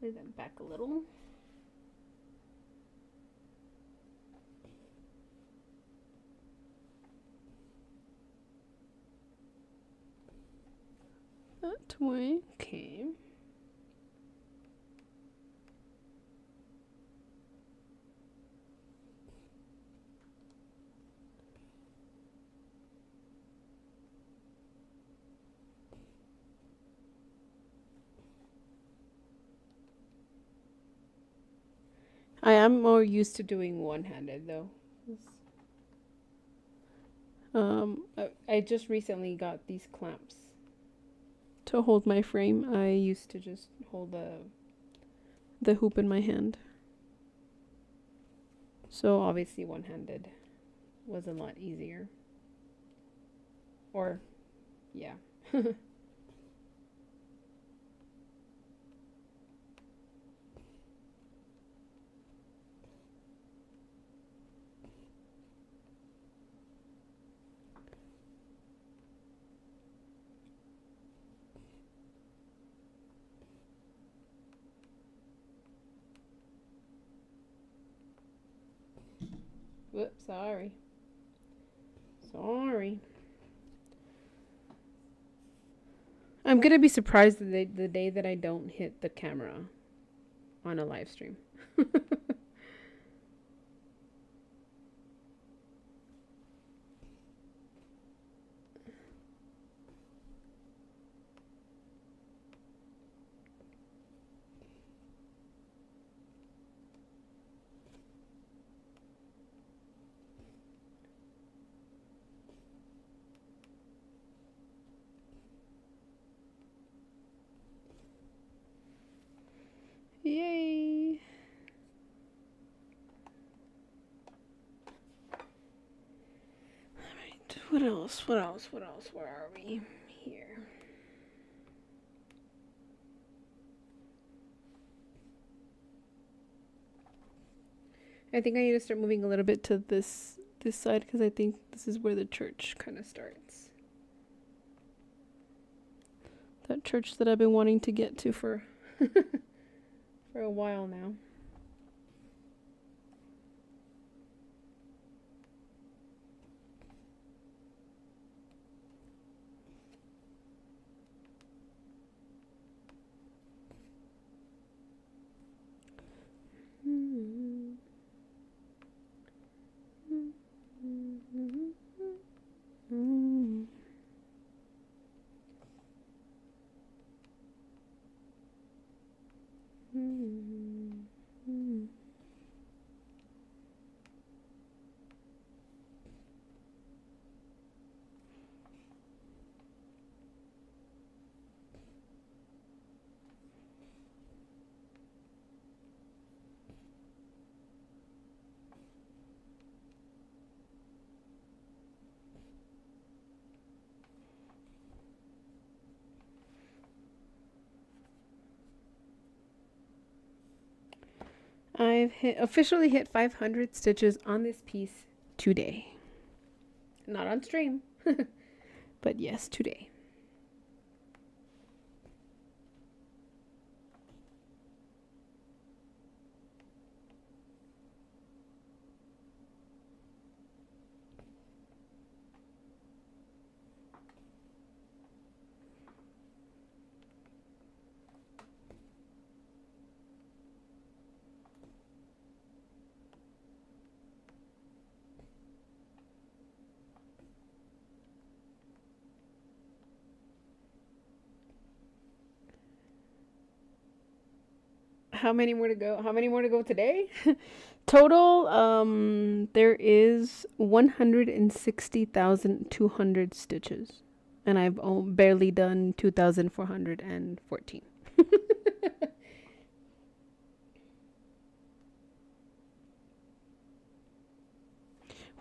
Let's lay that back a little. That way, okay. I am more used to doing one-handed though. I just recently got these clamps to hold my frame. I used to just hold the hoop in my hand. So obviously one-handed was a lot easier. Or, yeah. Whoops, sorry. Sorry. I'm gonna be surprised the day that I don't hit the camera on a live stream. Yay! Alright, what else? What else? What else? Where are we? Here. I think I need to start moving a little bit to this side because I think this is where the church kind of starts. That church that I've been wanting to get to for for a while now. I've officially hit 500 stitches on this piece today. Not on stream, but yes, today. How many more to go? How many more to go today? Total, there is 160,200 stitches. And I've barely done 2,414.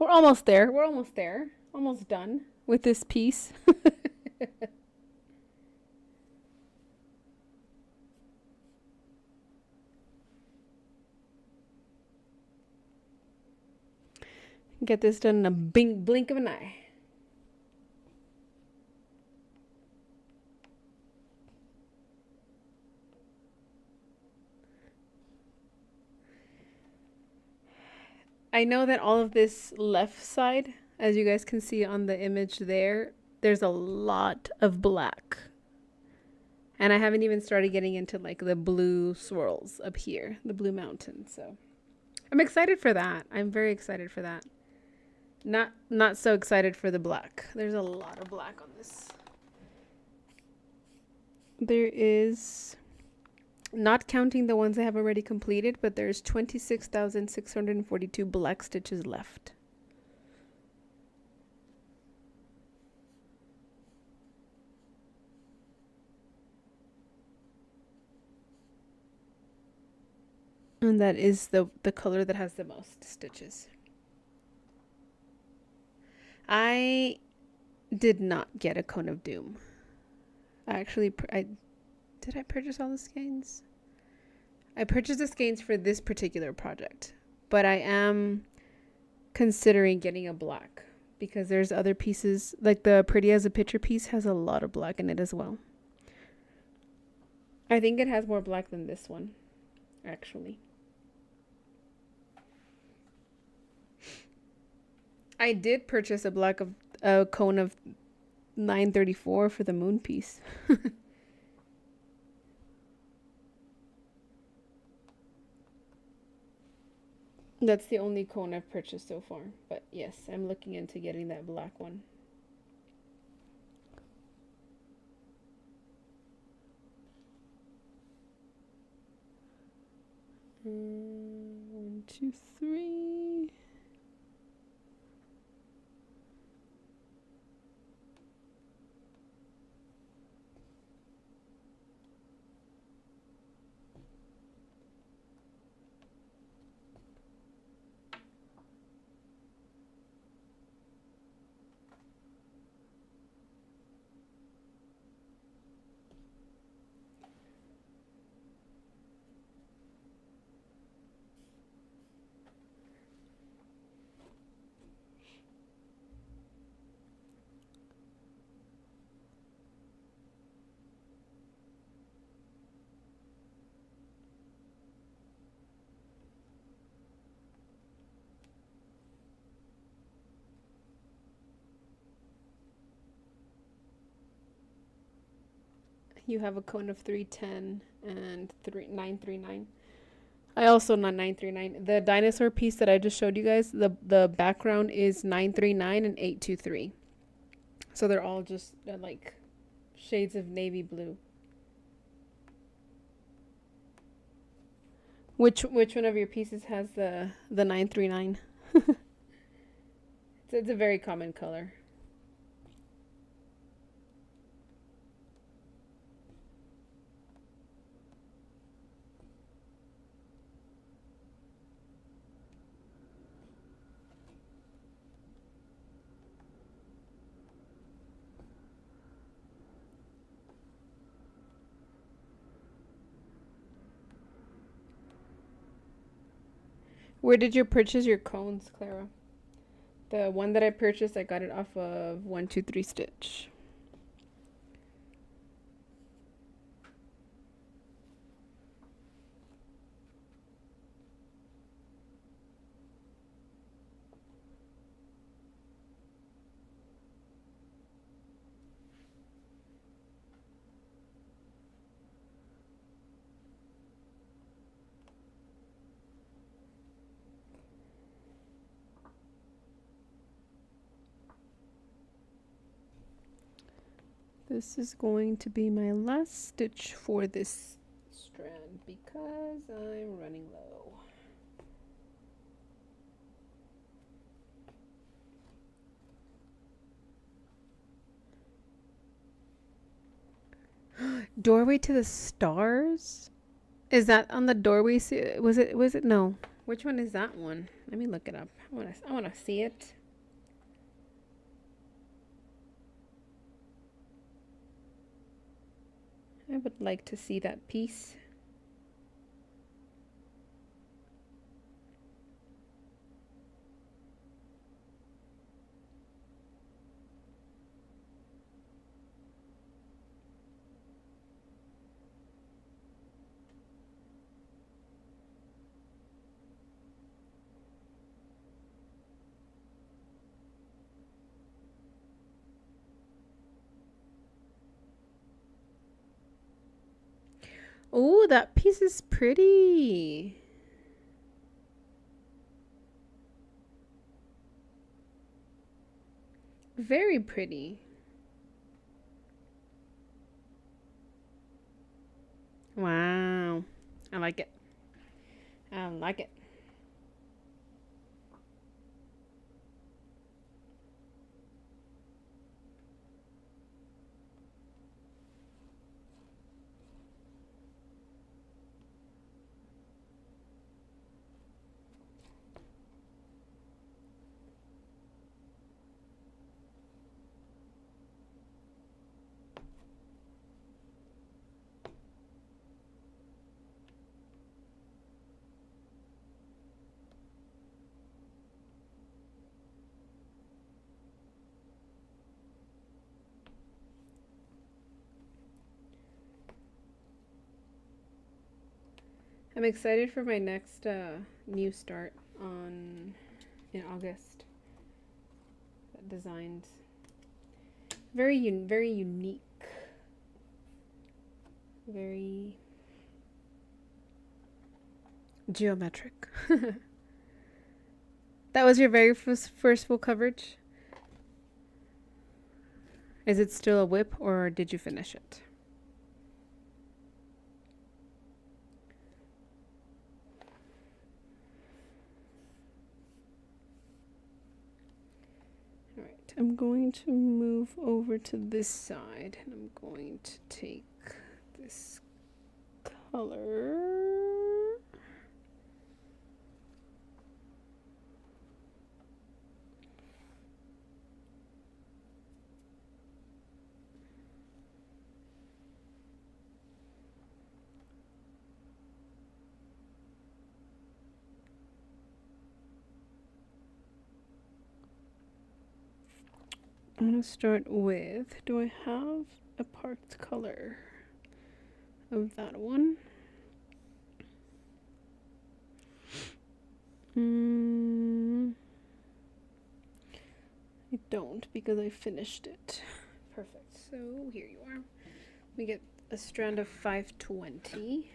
We're almost there. We're almost there. Almost done with this piece. Get this done in a blink of an eye. I know that all of this left side, as you guys can see on the image there, there's a lot of black. And I haven't even started getting into like the blue swirls up here, the blue mountain. So I'm excited for that. I'm very excited for that. Not so excited for the black. There's a lot of black on this. There is, not counting the ones I have already completed, but there's 26,642 black stitches left. And that is the color that has the most stitches. I did not get a Cone of Doom. Did I purchase all the skeins? I purchased the skeins for this particular project, but I am considering getting a black because there's other pieces, like the Pretty as a Picture piece has a lot of black in it as well. I think it has more black than this one, actually. I did purchase a cone of 934 for the moon piece. That's the only cone I've purchased so far. But yes, I'm looking into getting that black one. One, two, three. You have a cone of 310 and 939. I also not 939. The dinosaur piece that I just showed you guys, the background is 939 and 823. So they're all just like shades of navy blue. Which one of your pieces has the 939? It's a very common color. Where did you purchase your cones, Clara? The one that I purchased, I got it off of 123 Stitch. This is going to be my last stitch for this strand. because I'm running low. Doorway to the Stars? Is that on the doorway? Was it? No. Which one is that one? Let me look it up. I wanna see it. I would like to see that piece. Oh, that piece is pretty. Very pretty. Wow. I like it. I like it. I'm excited for my next new start in August. That designs very unique, very geometric. That was your very first full coverage. Is it still a whip or did you finish it? Alright, I'm going to move over to this side and I'm going to take this color. I'm going to start with, do I have a parked color of that one? I don't because I finished it. Perfect. So here you are. We get a strand of 520.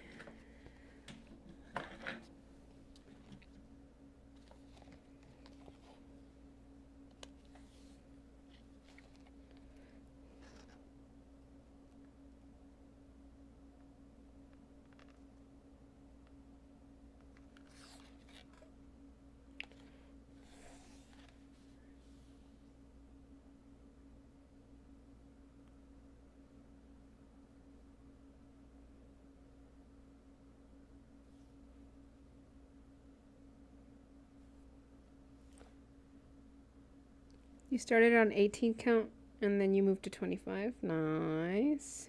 You started on 18 count and then you moved to 25. Nice.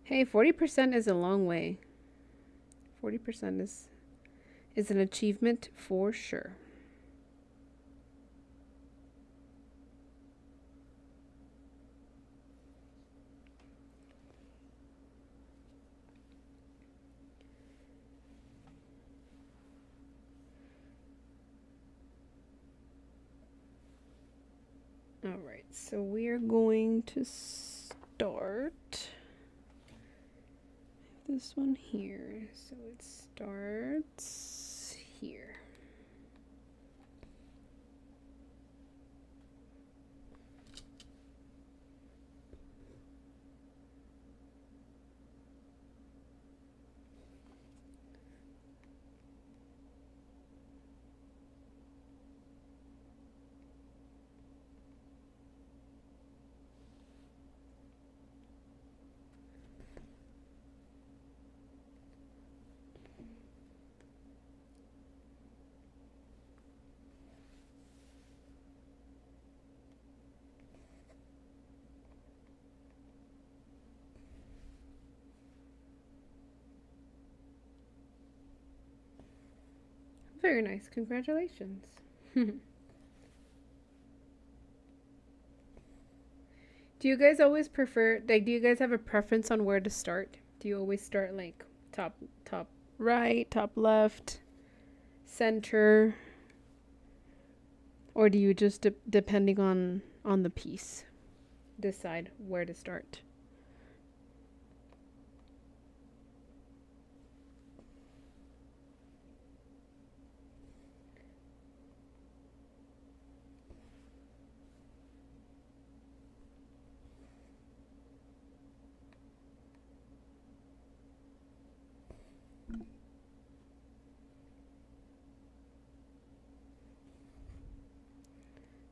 Hey, 40% is a long way. 40% is an achievement for sure. All right, so we are going to start this one here. So it starts here. Very nice. Congratulations. Do you guys always prefer, like, do you guys have a preference on where to start? Do you always start like top right, top left, center, or do you just depending on the piece decide where to start?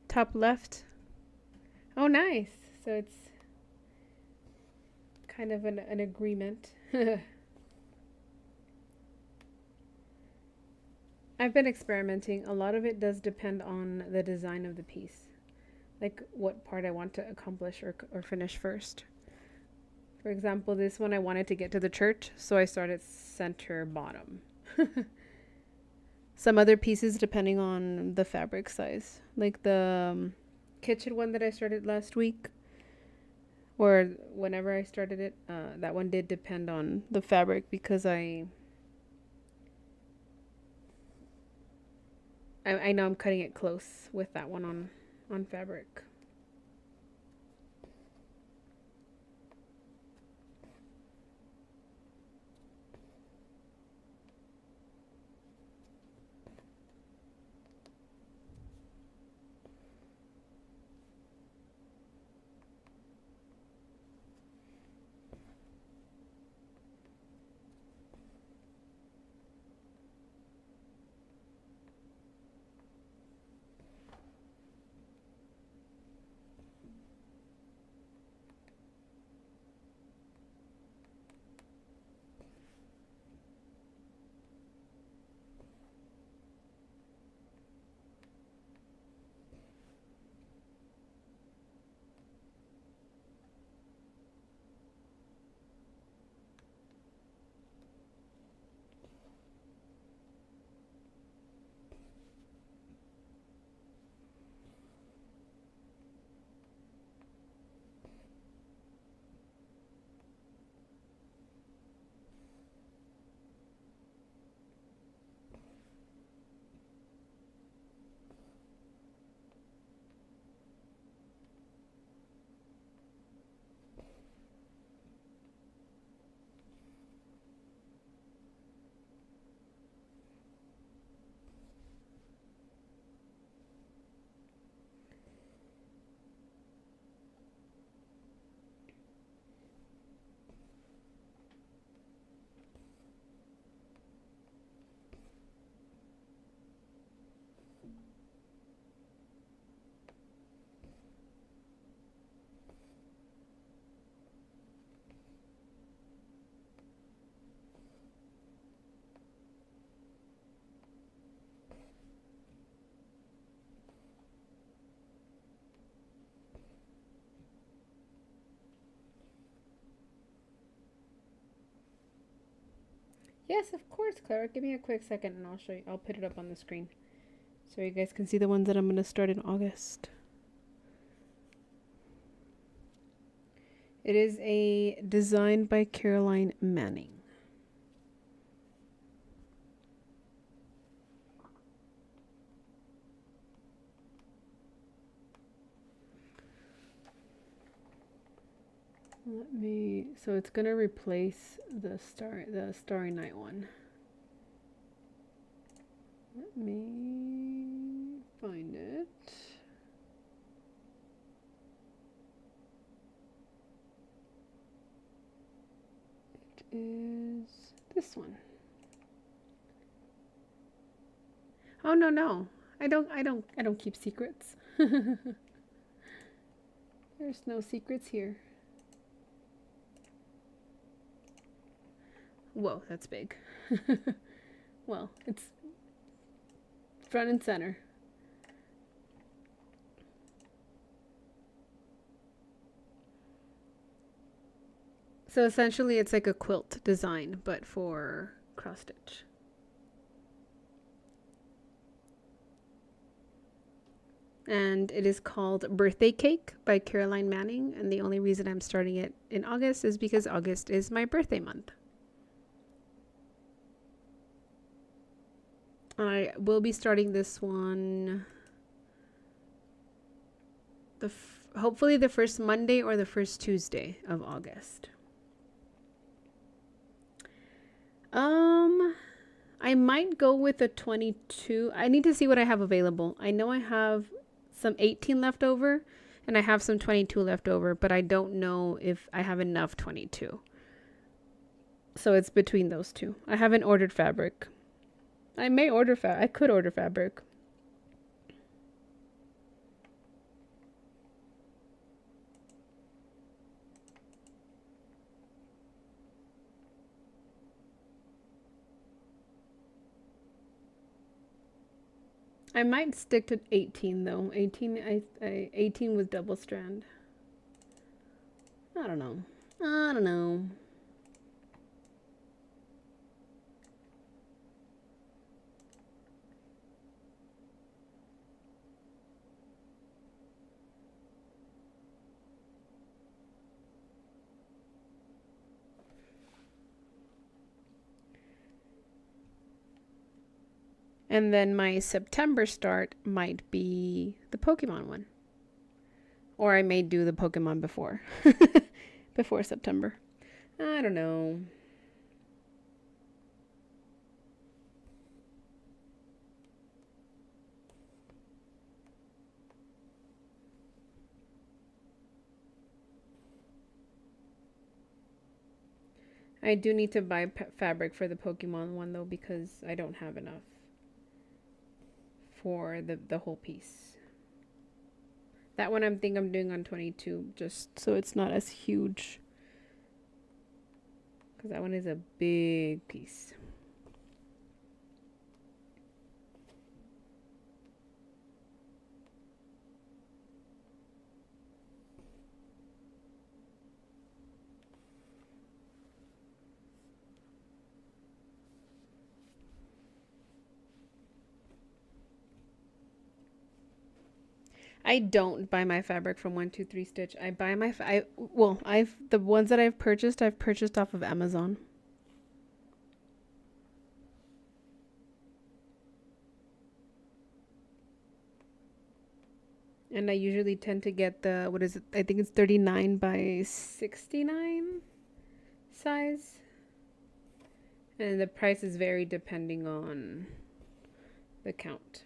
Top left. Oh, nice. So it's kind of an agreement. I've been experimenting. A lot of it does depend on the design of the piece, like what part I want to accomplish or finish first. For example, this one I wanted to get to the church, so I started center bottom. Some other pieces depending on the fabric size, like the kitchen one that I started last week, or whenever I started it. That one did depend on the fabric because I know I'm cutting it close with that one on fabric. Yes, of course, Clara. Give me a quick second and I'll show you. I'll put it up on the screen so you guys can see the ones that I'm going to start in August. It is a design by Caroline Manning. So it's going to replace the Starry Night one. Let me find it. It is this one. Oh no. I don't keep secrets. There's no secrets here. Whoa, that's big. Well, it's front and center. So essentially it's like a quilt design, but for cross stitch. and it is called Birthday Cake by Caroline Manning. And the only reason I'm starting it in August is because August is my birthday month. I will be starting this one hopefully the first Monday or the first Tuesday of August. I might go with a 22. I need to see what I have available. I know I have some 18 left over and I have some 22 left over, but I don't know if I have enough 22. So it's between those two. I haven't ordered fabric. I could order fabric. I might stick to 18 though. 18 was double strand. I don't know. And then my September start might be the Pokemon one. Or I may do the Pokemon before. Before September. I don't know. I do need to buy fabric for the Pokemon one though because I don't have enough for the whole piece. That one I'm doing on 22 just so it's not as huge. Because that one is a big piece. I don't buy my fabric from 123 Stitch. I buy my the ones that I've purchased off of Amazon. And I usually tend to get the what is it? I think it's 39 by 69 size. And the prices vary depending on the count.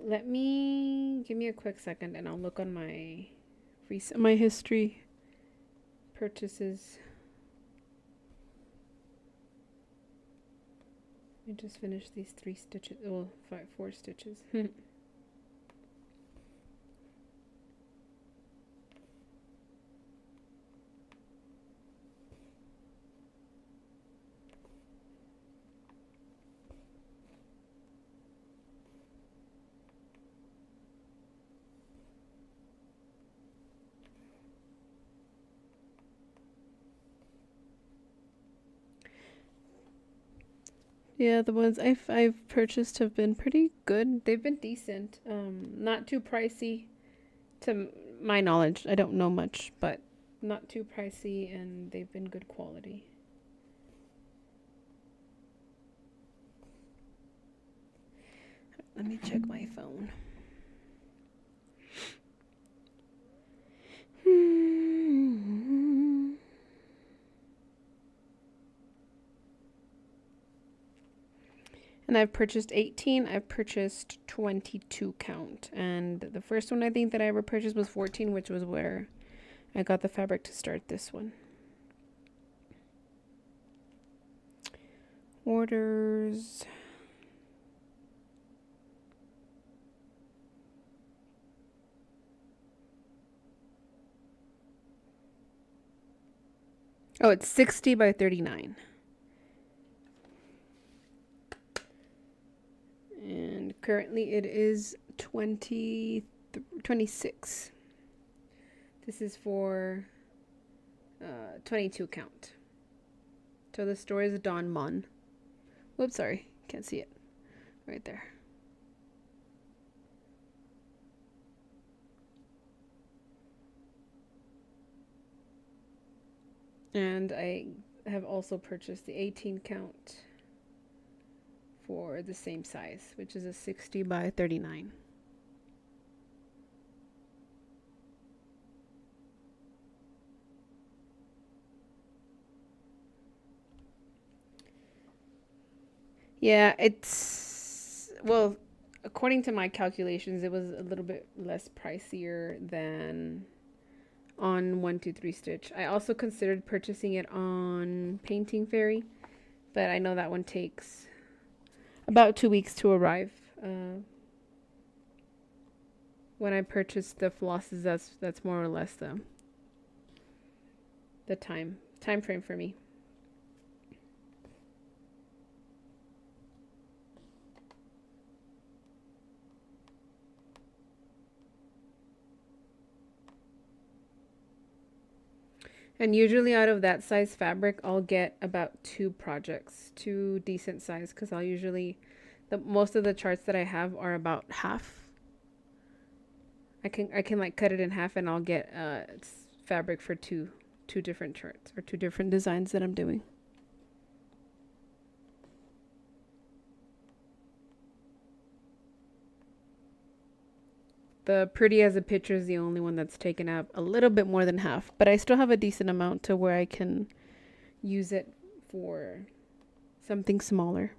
Let me give me a quick second and I'll look on my history purchases. I just finished these 3 stitches, well, 4 stitches. Yeah, the ones I've purchased have been pretty good. They've been decent. Not too pricey to my knowledge. I don't know much, but not too pricey and they've been good quality. Let me check my phone. And I've purchased 18. I've purchased 22 count. And the first one I think that I ever purchased was 14, which was where I got the fabric to start this one. Orders. Oh, it's 60 by 39. And currently it is 26. This is for 22 count. So the store is Don Mon. Whoops, sorry. Can't see it. Right there. And I have also purchased the 18 count for the same size, which is a 60 by 39. Yeah, it's, well, according to my calculations, it was a little bit less pricier than on 123 Stitch. I also considered purchasing it on Painting Fairy, but I know that one takes about 2 weeks to arrive. When I purchased the flosses, that's more or less the time frame for me. And usually out of that size fabric, I'll get about 2 projects, 2 decent size, because I'll usually, most of the charts that I have are about half. I can like cut it in half, and I'll get fabric for two different charts or 2 different designs that I'm doing. The Pretty as a Picture is the only one that's taken up a little bit more than half, but I still have a decent amount to where I can use it for something smaller.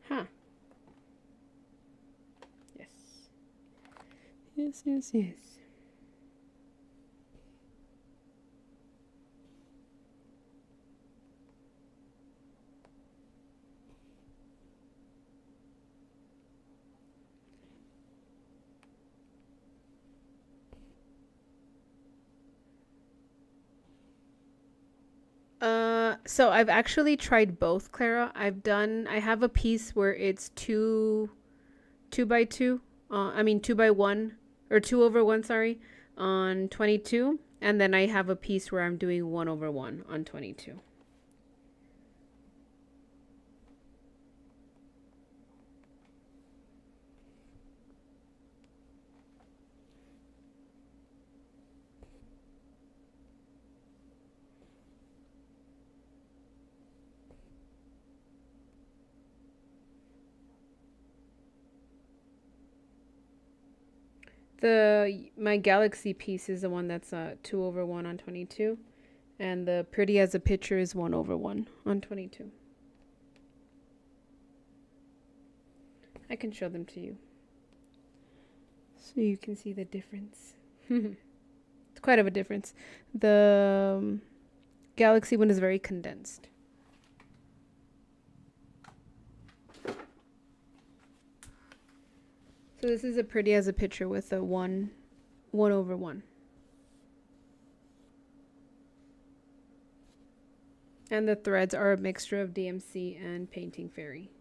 Huh. Yes. Yes, yes, yes. So I've actually tried both, Clara. I have a piece where it's two by two. I mean 2 by 1 or 2/1, sorry, on 22, and then I have a piece where I'm doing 1/1 on 22. My Galaxy piece is the one that's 2/1 on 22, and the Pretty as a Picture is 1/1 on 22. I can show them to you so you can see the difference. It's quite of a difference. The Galaxy one is very condensed. So this is a Pretty as a Picture with a 1/1. And the threads are a mixture of DMC and Painting Fairy.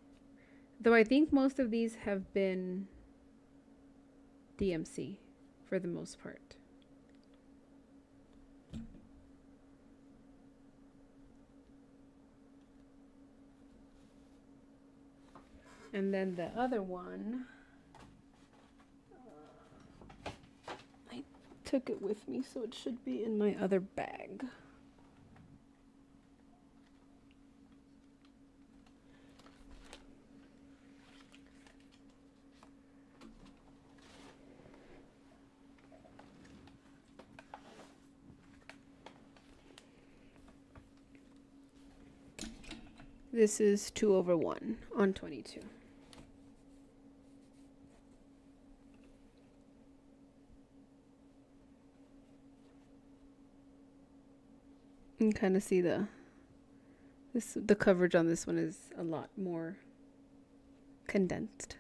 Though I think most of these have been DMC for the most part. And then the other one, I took it with me, so it should be in my other bag. This is 2/1 on 22. You can kind of see the coverage on this one is a lot more condensed.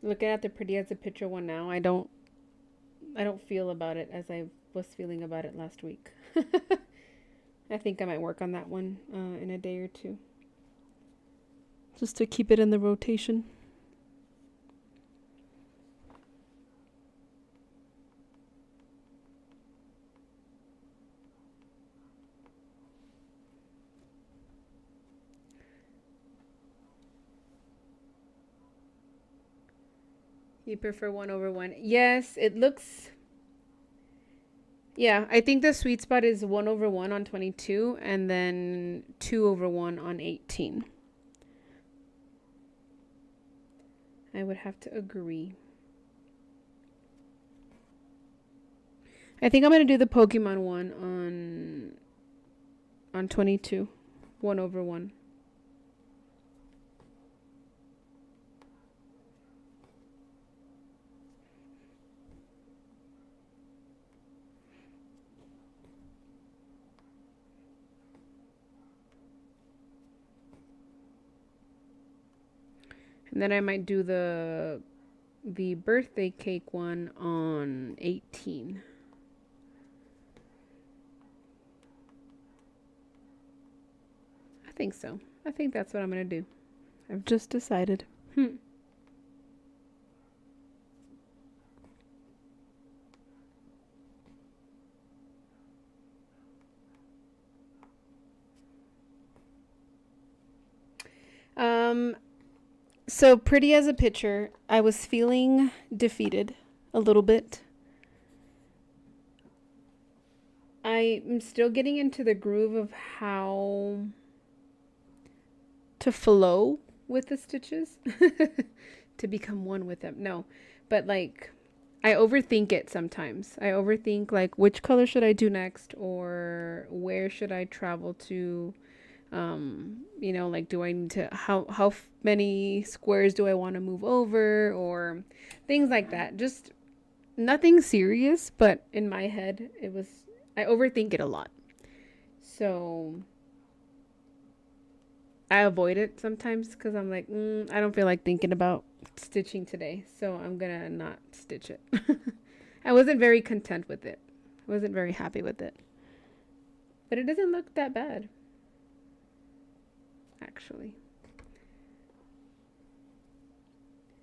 Looking at the pretty as a picture one now, I don't feel about it as I was feeling about it last week. I think I might work on that one in a day or two, just to keep it in the rotation. You prefer 1/1? Yes, it looks. Yeah, I think the sweet spot is 1/1 on 22 and then 2/1 on 18. I would have to agree. I think I'm going to do the Pokemon one on 22. 1/1. And then I might do the birthday cake one on 18. I think so. I think that's what I'm going to do. I've just decided. So pretty as a picture, I was feeling defeated a little bit. I'm still getting into the groove of how to flow with the stitches, to become one with them. No, but like I overthink it sometimes. I overthink like which color should I do next, or where should I travel to. Like do I need to how many squares do I want to move over, or things like that. Just nothing serious, but in my head I overthink it a lot. So I avoid it sometimes because I'm like, I don't feel like thinking about stitching today, so I'm gonna not stitch it. I wasn't very content with it. I wasn't very happy with it. But it doesn't look that bad, actually.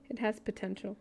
It has potential.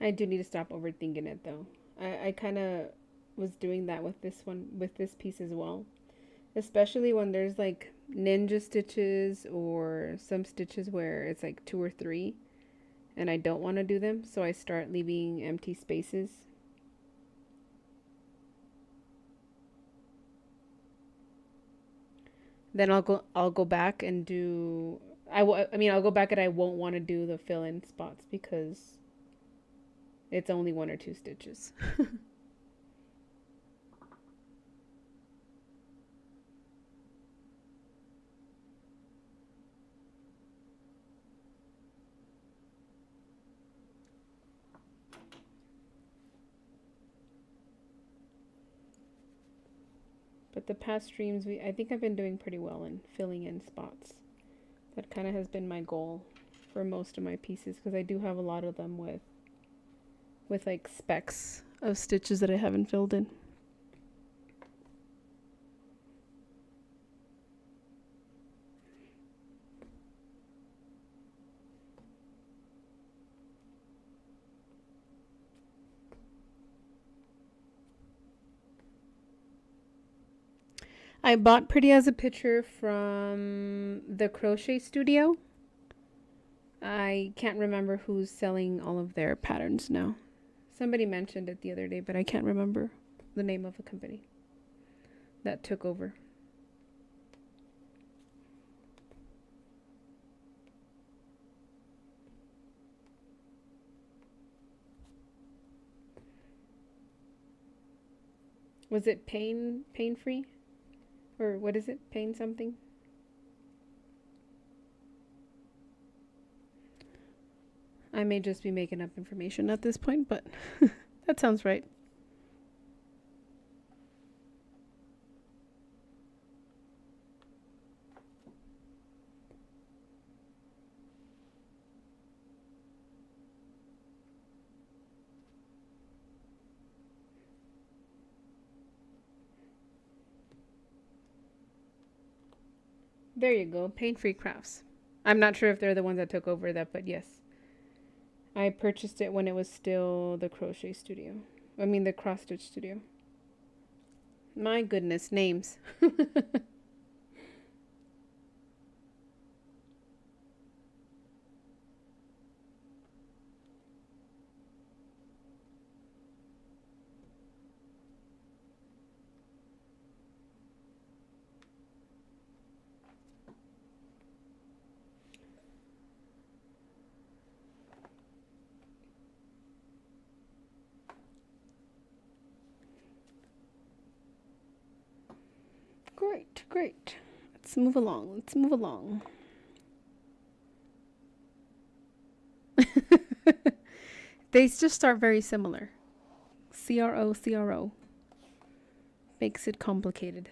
I do need to stop overthinking it though. I kind of was doing that with this one, with this piece as well. Especially when there's like ninja stitches or some stitches where it's like 2 or 3 and I don't want to do them. So I start leaving empty spaces. Then I'll go back and do, I mean, I'll go back and I won't want to do the fill in spots because it's only 1 or 2 stitches. But the past streams, I think I've been doing pretty well in filling in spots. That kind of has been my goal for most of my pieces because I do have a lot of them with like specks of stitches that I haven't filled in. I bought Pretty as a Picture from the Crochet Studio. I can't remember who's selling all of their patterns now. Somebody mentioned it the other day, but I can't remember the name of the company that took over. Was it pain free? Or what is it? Pain something? I may just be making up information at this point, but that sounds right. There you go, Pain Free Crafts. I'm not sure if they're the ones that took over that, but yes. I purchased it when it was still the Crochet Studio. I mean, the Cross Stitch Studio. My goodness, names. Great, great. Let's move along. Let's move along. They just start very similar. CRO, CRO. Makes it complicated.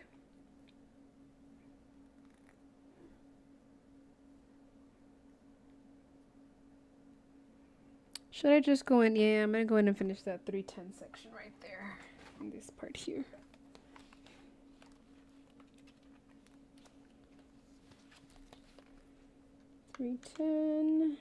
Should I just go in? Yeah, I'm going to go in and finish that 310 section right there. In this part here. $310.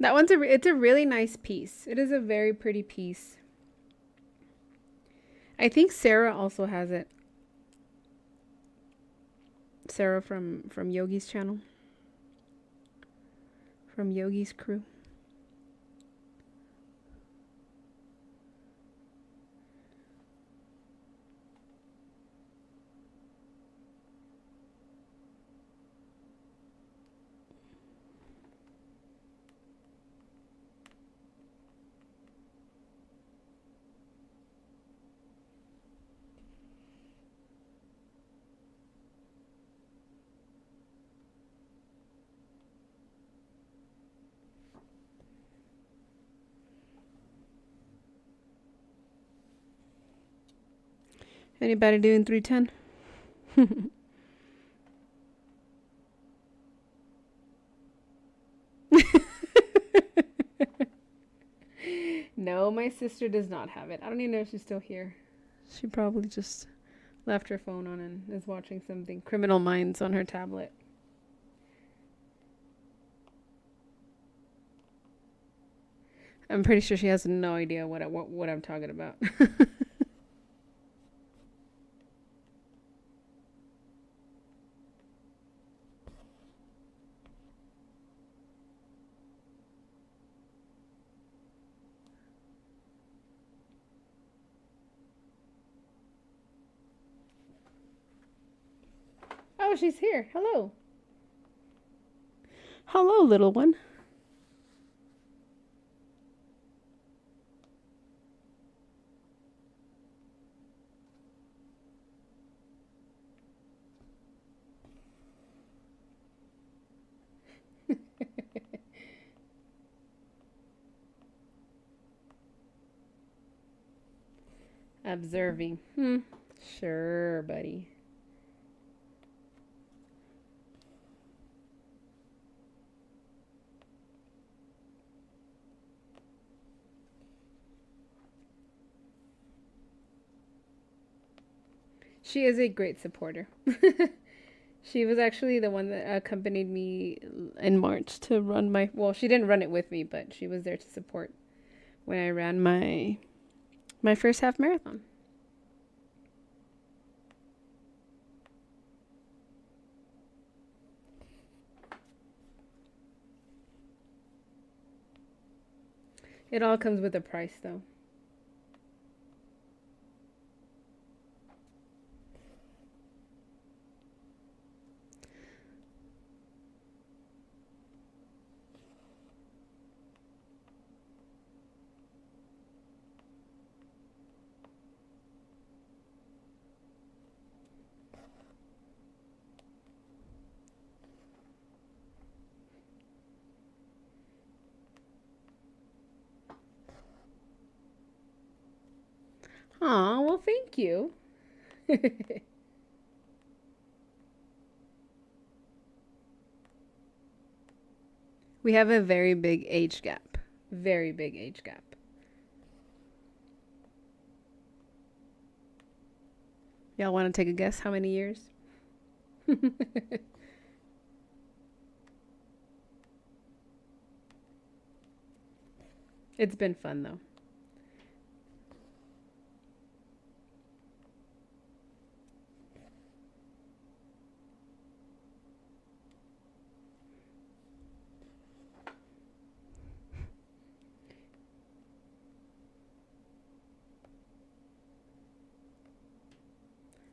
That one's it's a really nice piece. It is a very pretty piece. I think Sarah also has it. Sarah from Yogi's channel. From Yogi's crew. Anybody doing 310? No, my sister does not have it. I don't even know if she's still here. She probably just left her phone on and is watching something. Criminal Minds on her tablet. I'm pretty sure she has no idea what I'm talking about. Oh, she's here. Hello. Hello, little one. Observing. Sure, buddy. She is a great supporter. She was actually the one that accompanied me in March to run my. Well, she didn't run it with me, but she was there to support when I ran my first half marathon. It all comes with a price, though. Aw, well, thank you. We have a very big age gap. Very big age gap. Y'all want to take a guess how many years? It's been fun, though.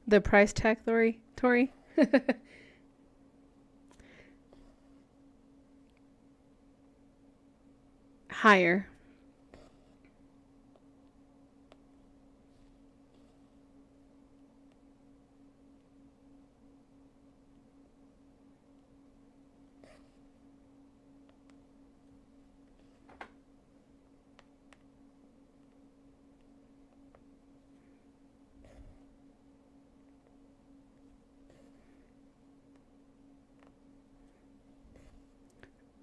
The price tag, Tori? Higher.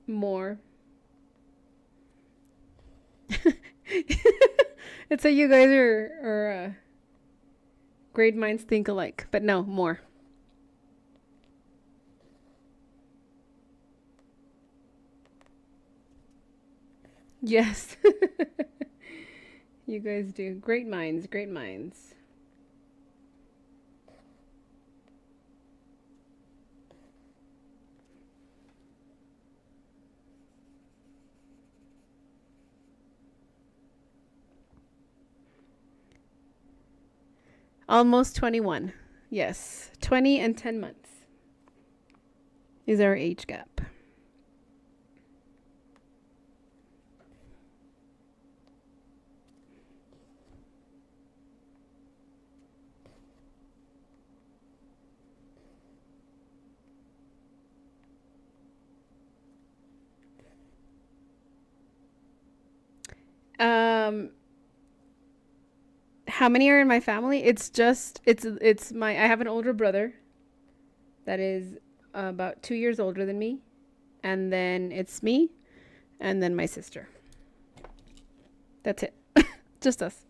More. It's like you guys are great minds think alike, but no, more. Yes. You guys do. Great minds, great minds. Almost 21. Yes. 20 and 10 months is our age gap. Um, how many are in my family? It's my I have an older brother that is about 2 years older than me, and then it's me, and then my sister. That's it. Just us.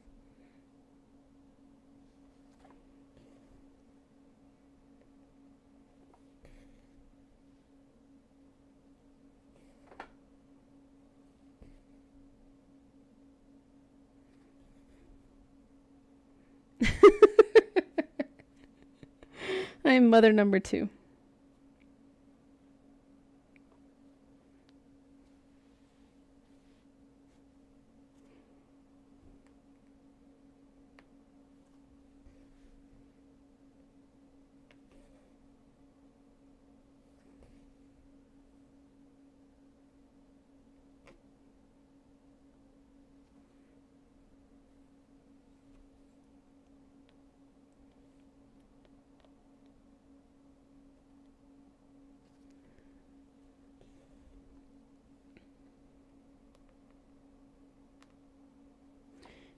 I'm mother number 2.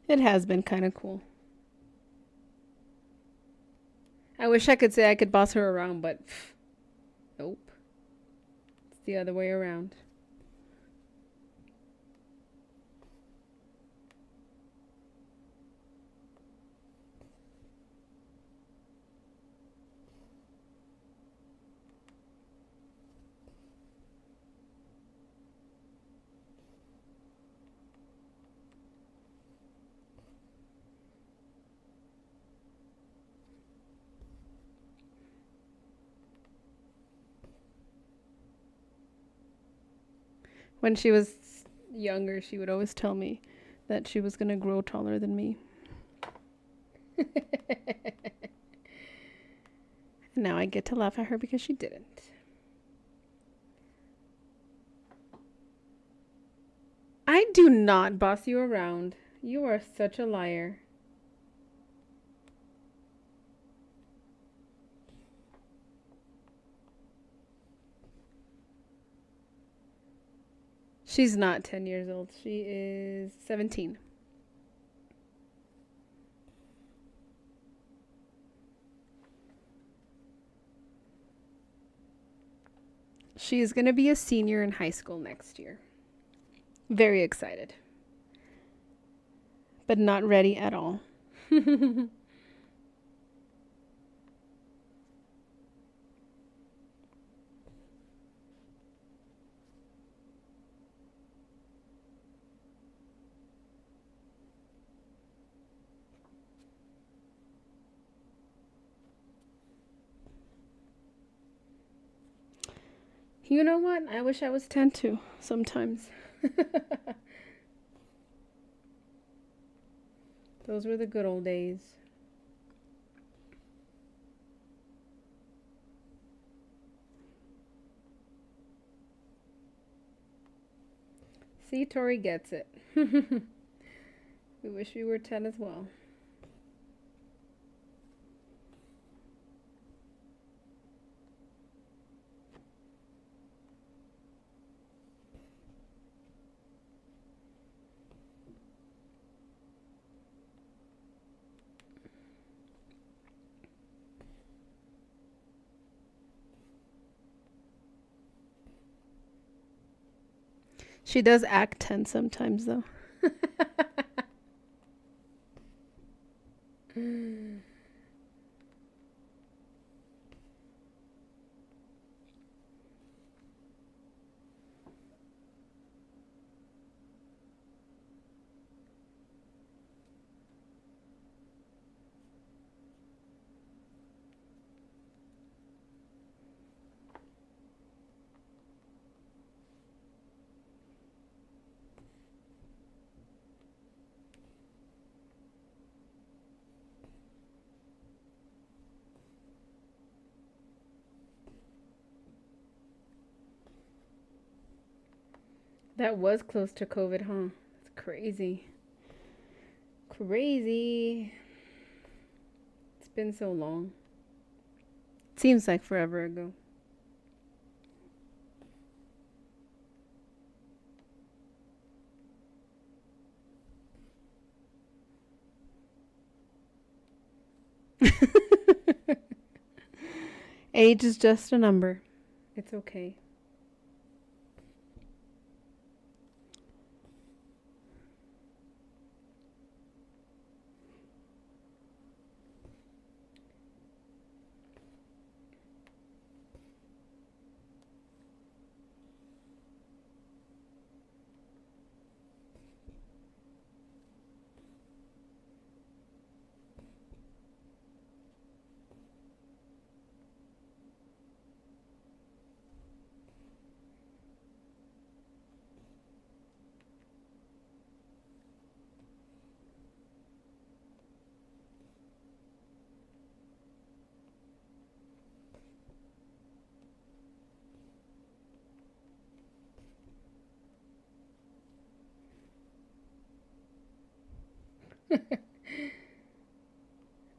It has been kind of cool. I wish I could say I could boss her around, but nope. It's the other way around. When she was younger, she would always tell me that she was going to grow taller than me. And now I get to laugh at her because she didn't. I do not boss you around. You are such a liar. She's not 10 years old. She is 17. She is going to be a senior in high school next year. Very excited. But not ready at all. You know what? I wish I was 10 too, sometimes. Those were the good old days. See, Tori gets it. We wish we were 10 as well. She does act 10 sometimes, though. That was close to COVID, huh? It's crazy. Crazy. It's been so long. Seems like forever ago. Age is just a number. It's okay.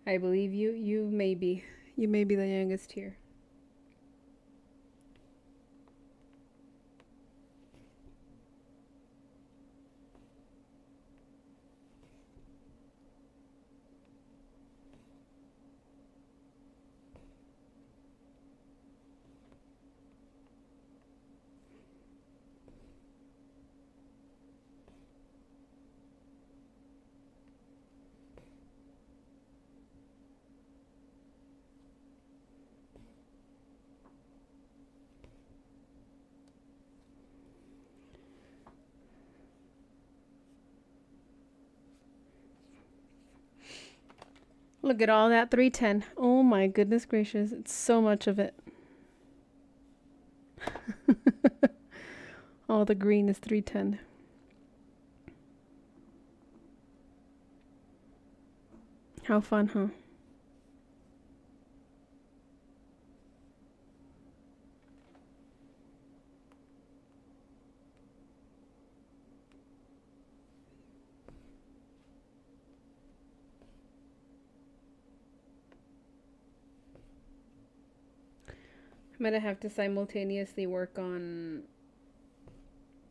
I believe you. You may be the youngest here. Look at all that 310. Oh my goodness gracious. It's so much of it. All the green is 310. How fun, huh? I'm gonna have to simultaneously work on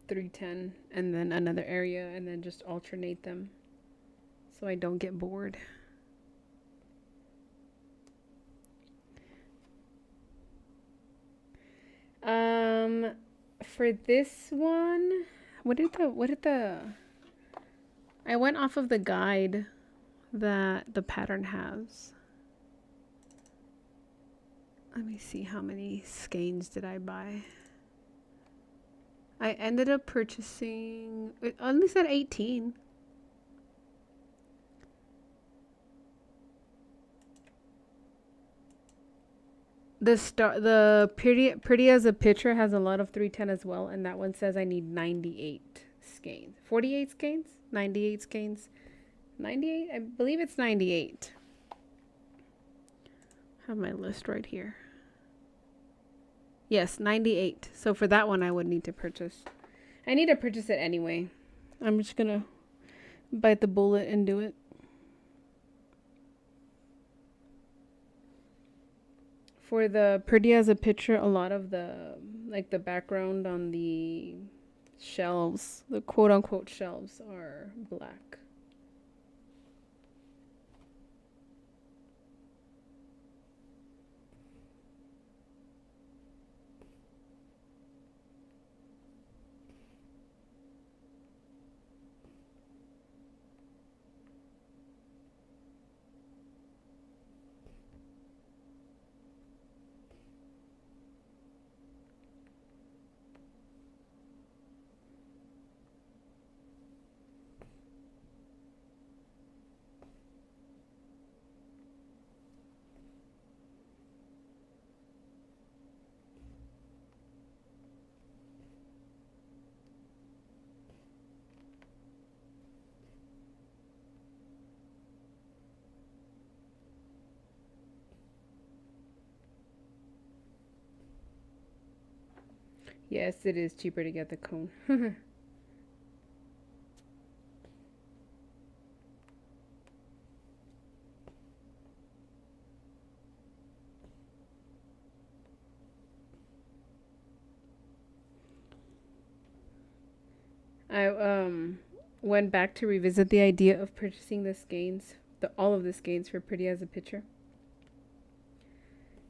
310 and then another area and then just alternate them so I don't get bored. For this one, what did the I went off of the guide that the pattern has. Let me see, how many skeins did I buy? I ended up purchasing, it only said 18. The pretty as a picture has a lot of 310 as well, and that one says I need 98 skeins. 48 skeins? 98 skeins? 98? I believe it's 98. I have my list right here. Yes, 98. So for that one I would need to purchase. I need to purchase it anyway. I'm just gonna bite the bullet and do it. For the pretty as a picture, a lot of the background on the shelves, the quote unquote shelves, are black. Yes, it is cheaper to get the cone. I went back to revisit the idea of purchasing the skeins, all of the skeins for pretty as a picture.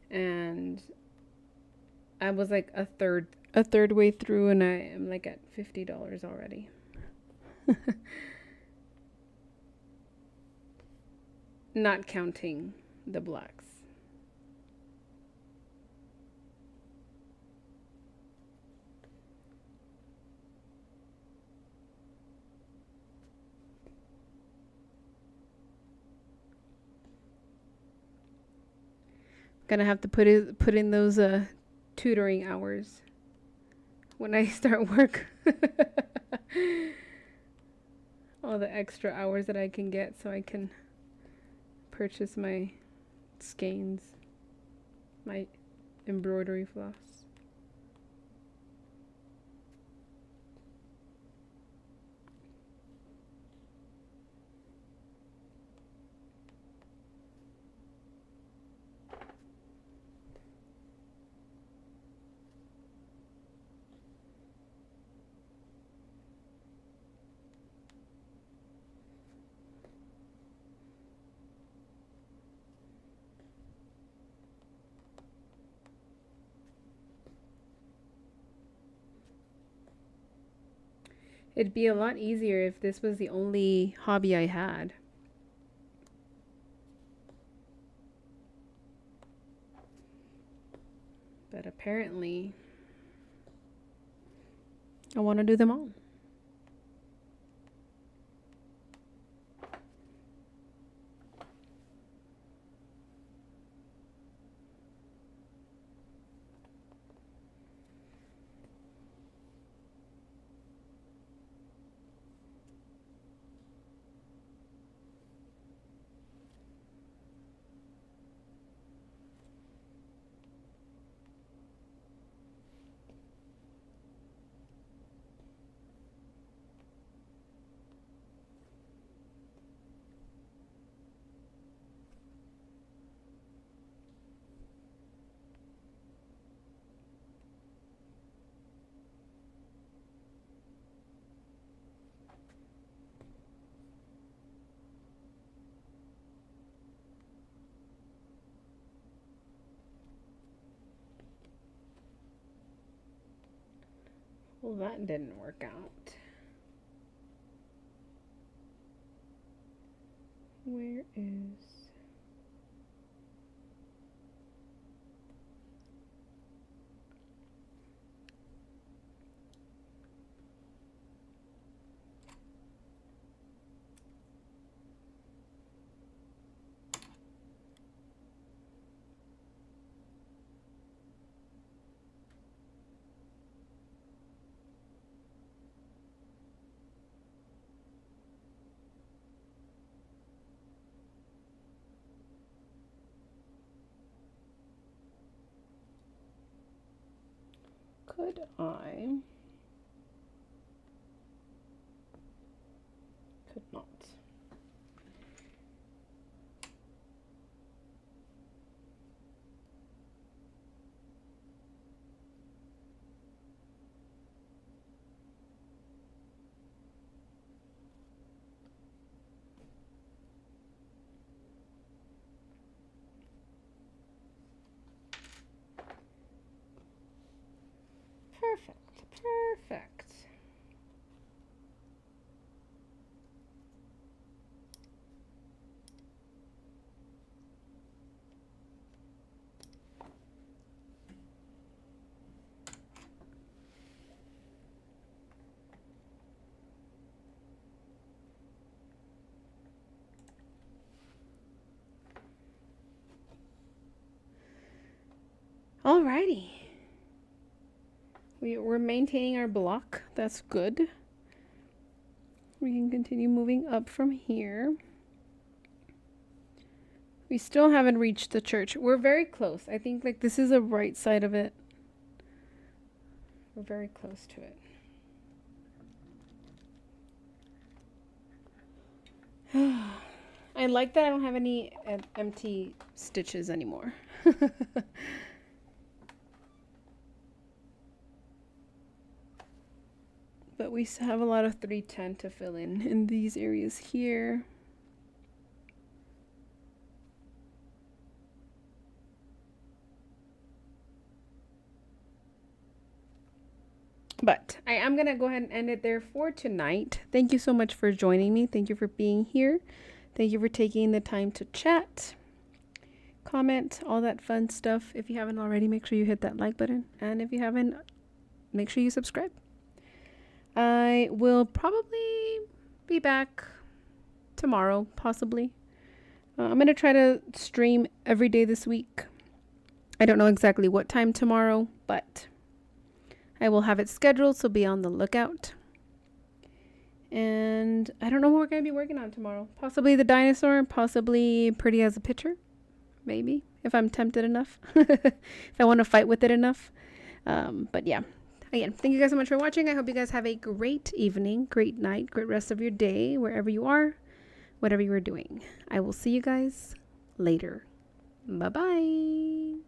And I was like a third way through and I am like at $50 already. Not counting the blacks. Gonna have to put in those tutoring hours when I start work. All the extra hours that I can get so I can purchase my skeins, my embroidery floss. It'd be a lot easier if this was the only hobby I had. But apparently, I want to do them all. Well, that didn't work out. Where is... Could I? Could not. Perfect. Perfect. Alrighty. We're maintaining our block. That's good. We can continue moving up from here. We still haven't reached the church. We're very close. I think like this is the right side of it. We're very close to it. I like that I don't have any empty stitches anymore. But we have a lot of 310 to fill in these areas here. But I am going to go ahead and end it there for tonight. Thank you so much for joining me. Thank you for being here. Thank you for taking the time to chat, comment, all that fun stuff. If you haven't already, make sure you hit that like button. And if you haven't, make sure you subscribe. I will probably be back tomorrow, possibly. I'm going to try to stream every day this week. I don't know exactly what time tomorrow, but I will have it scheduled, so be on the lookout. And I don't know what we're going to be working on tomorrow. Possibly the dinosaur, possibly Pretty as a Picture. Maybe, if I'm tempted enough. If I want to fight with it enough. But yeah. Again, thank you guys so much for watching. I hope you guys have a great evening, great night, great rest of your day, wherever you are, whatever you are doing. I will see you guys later. Bye-bye.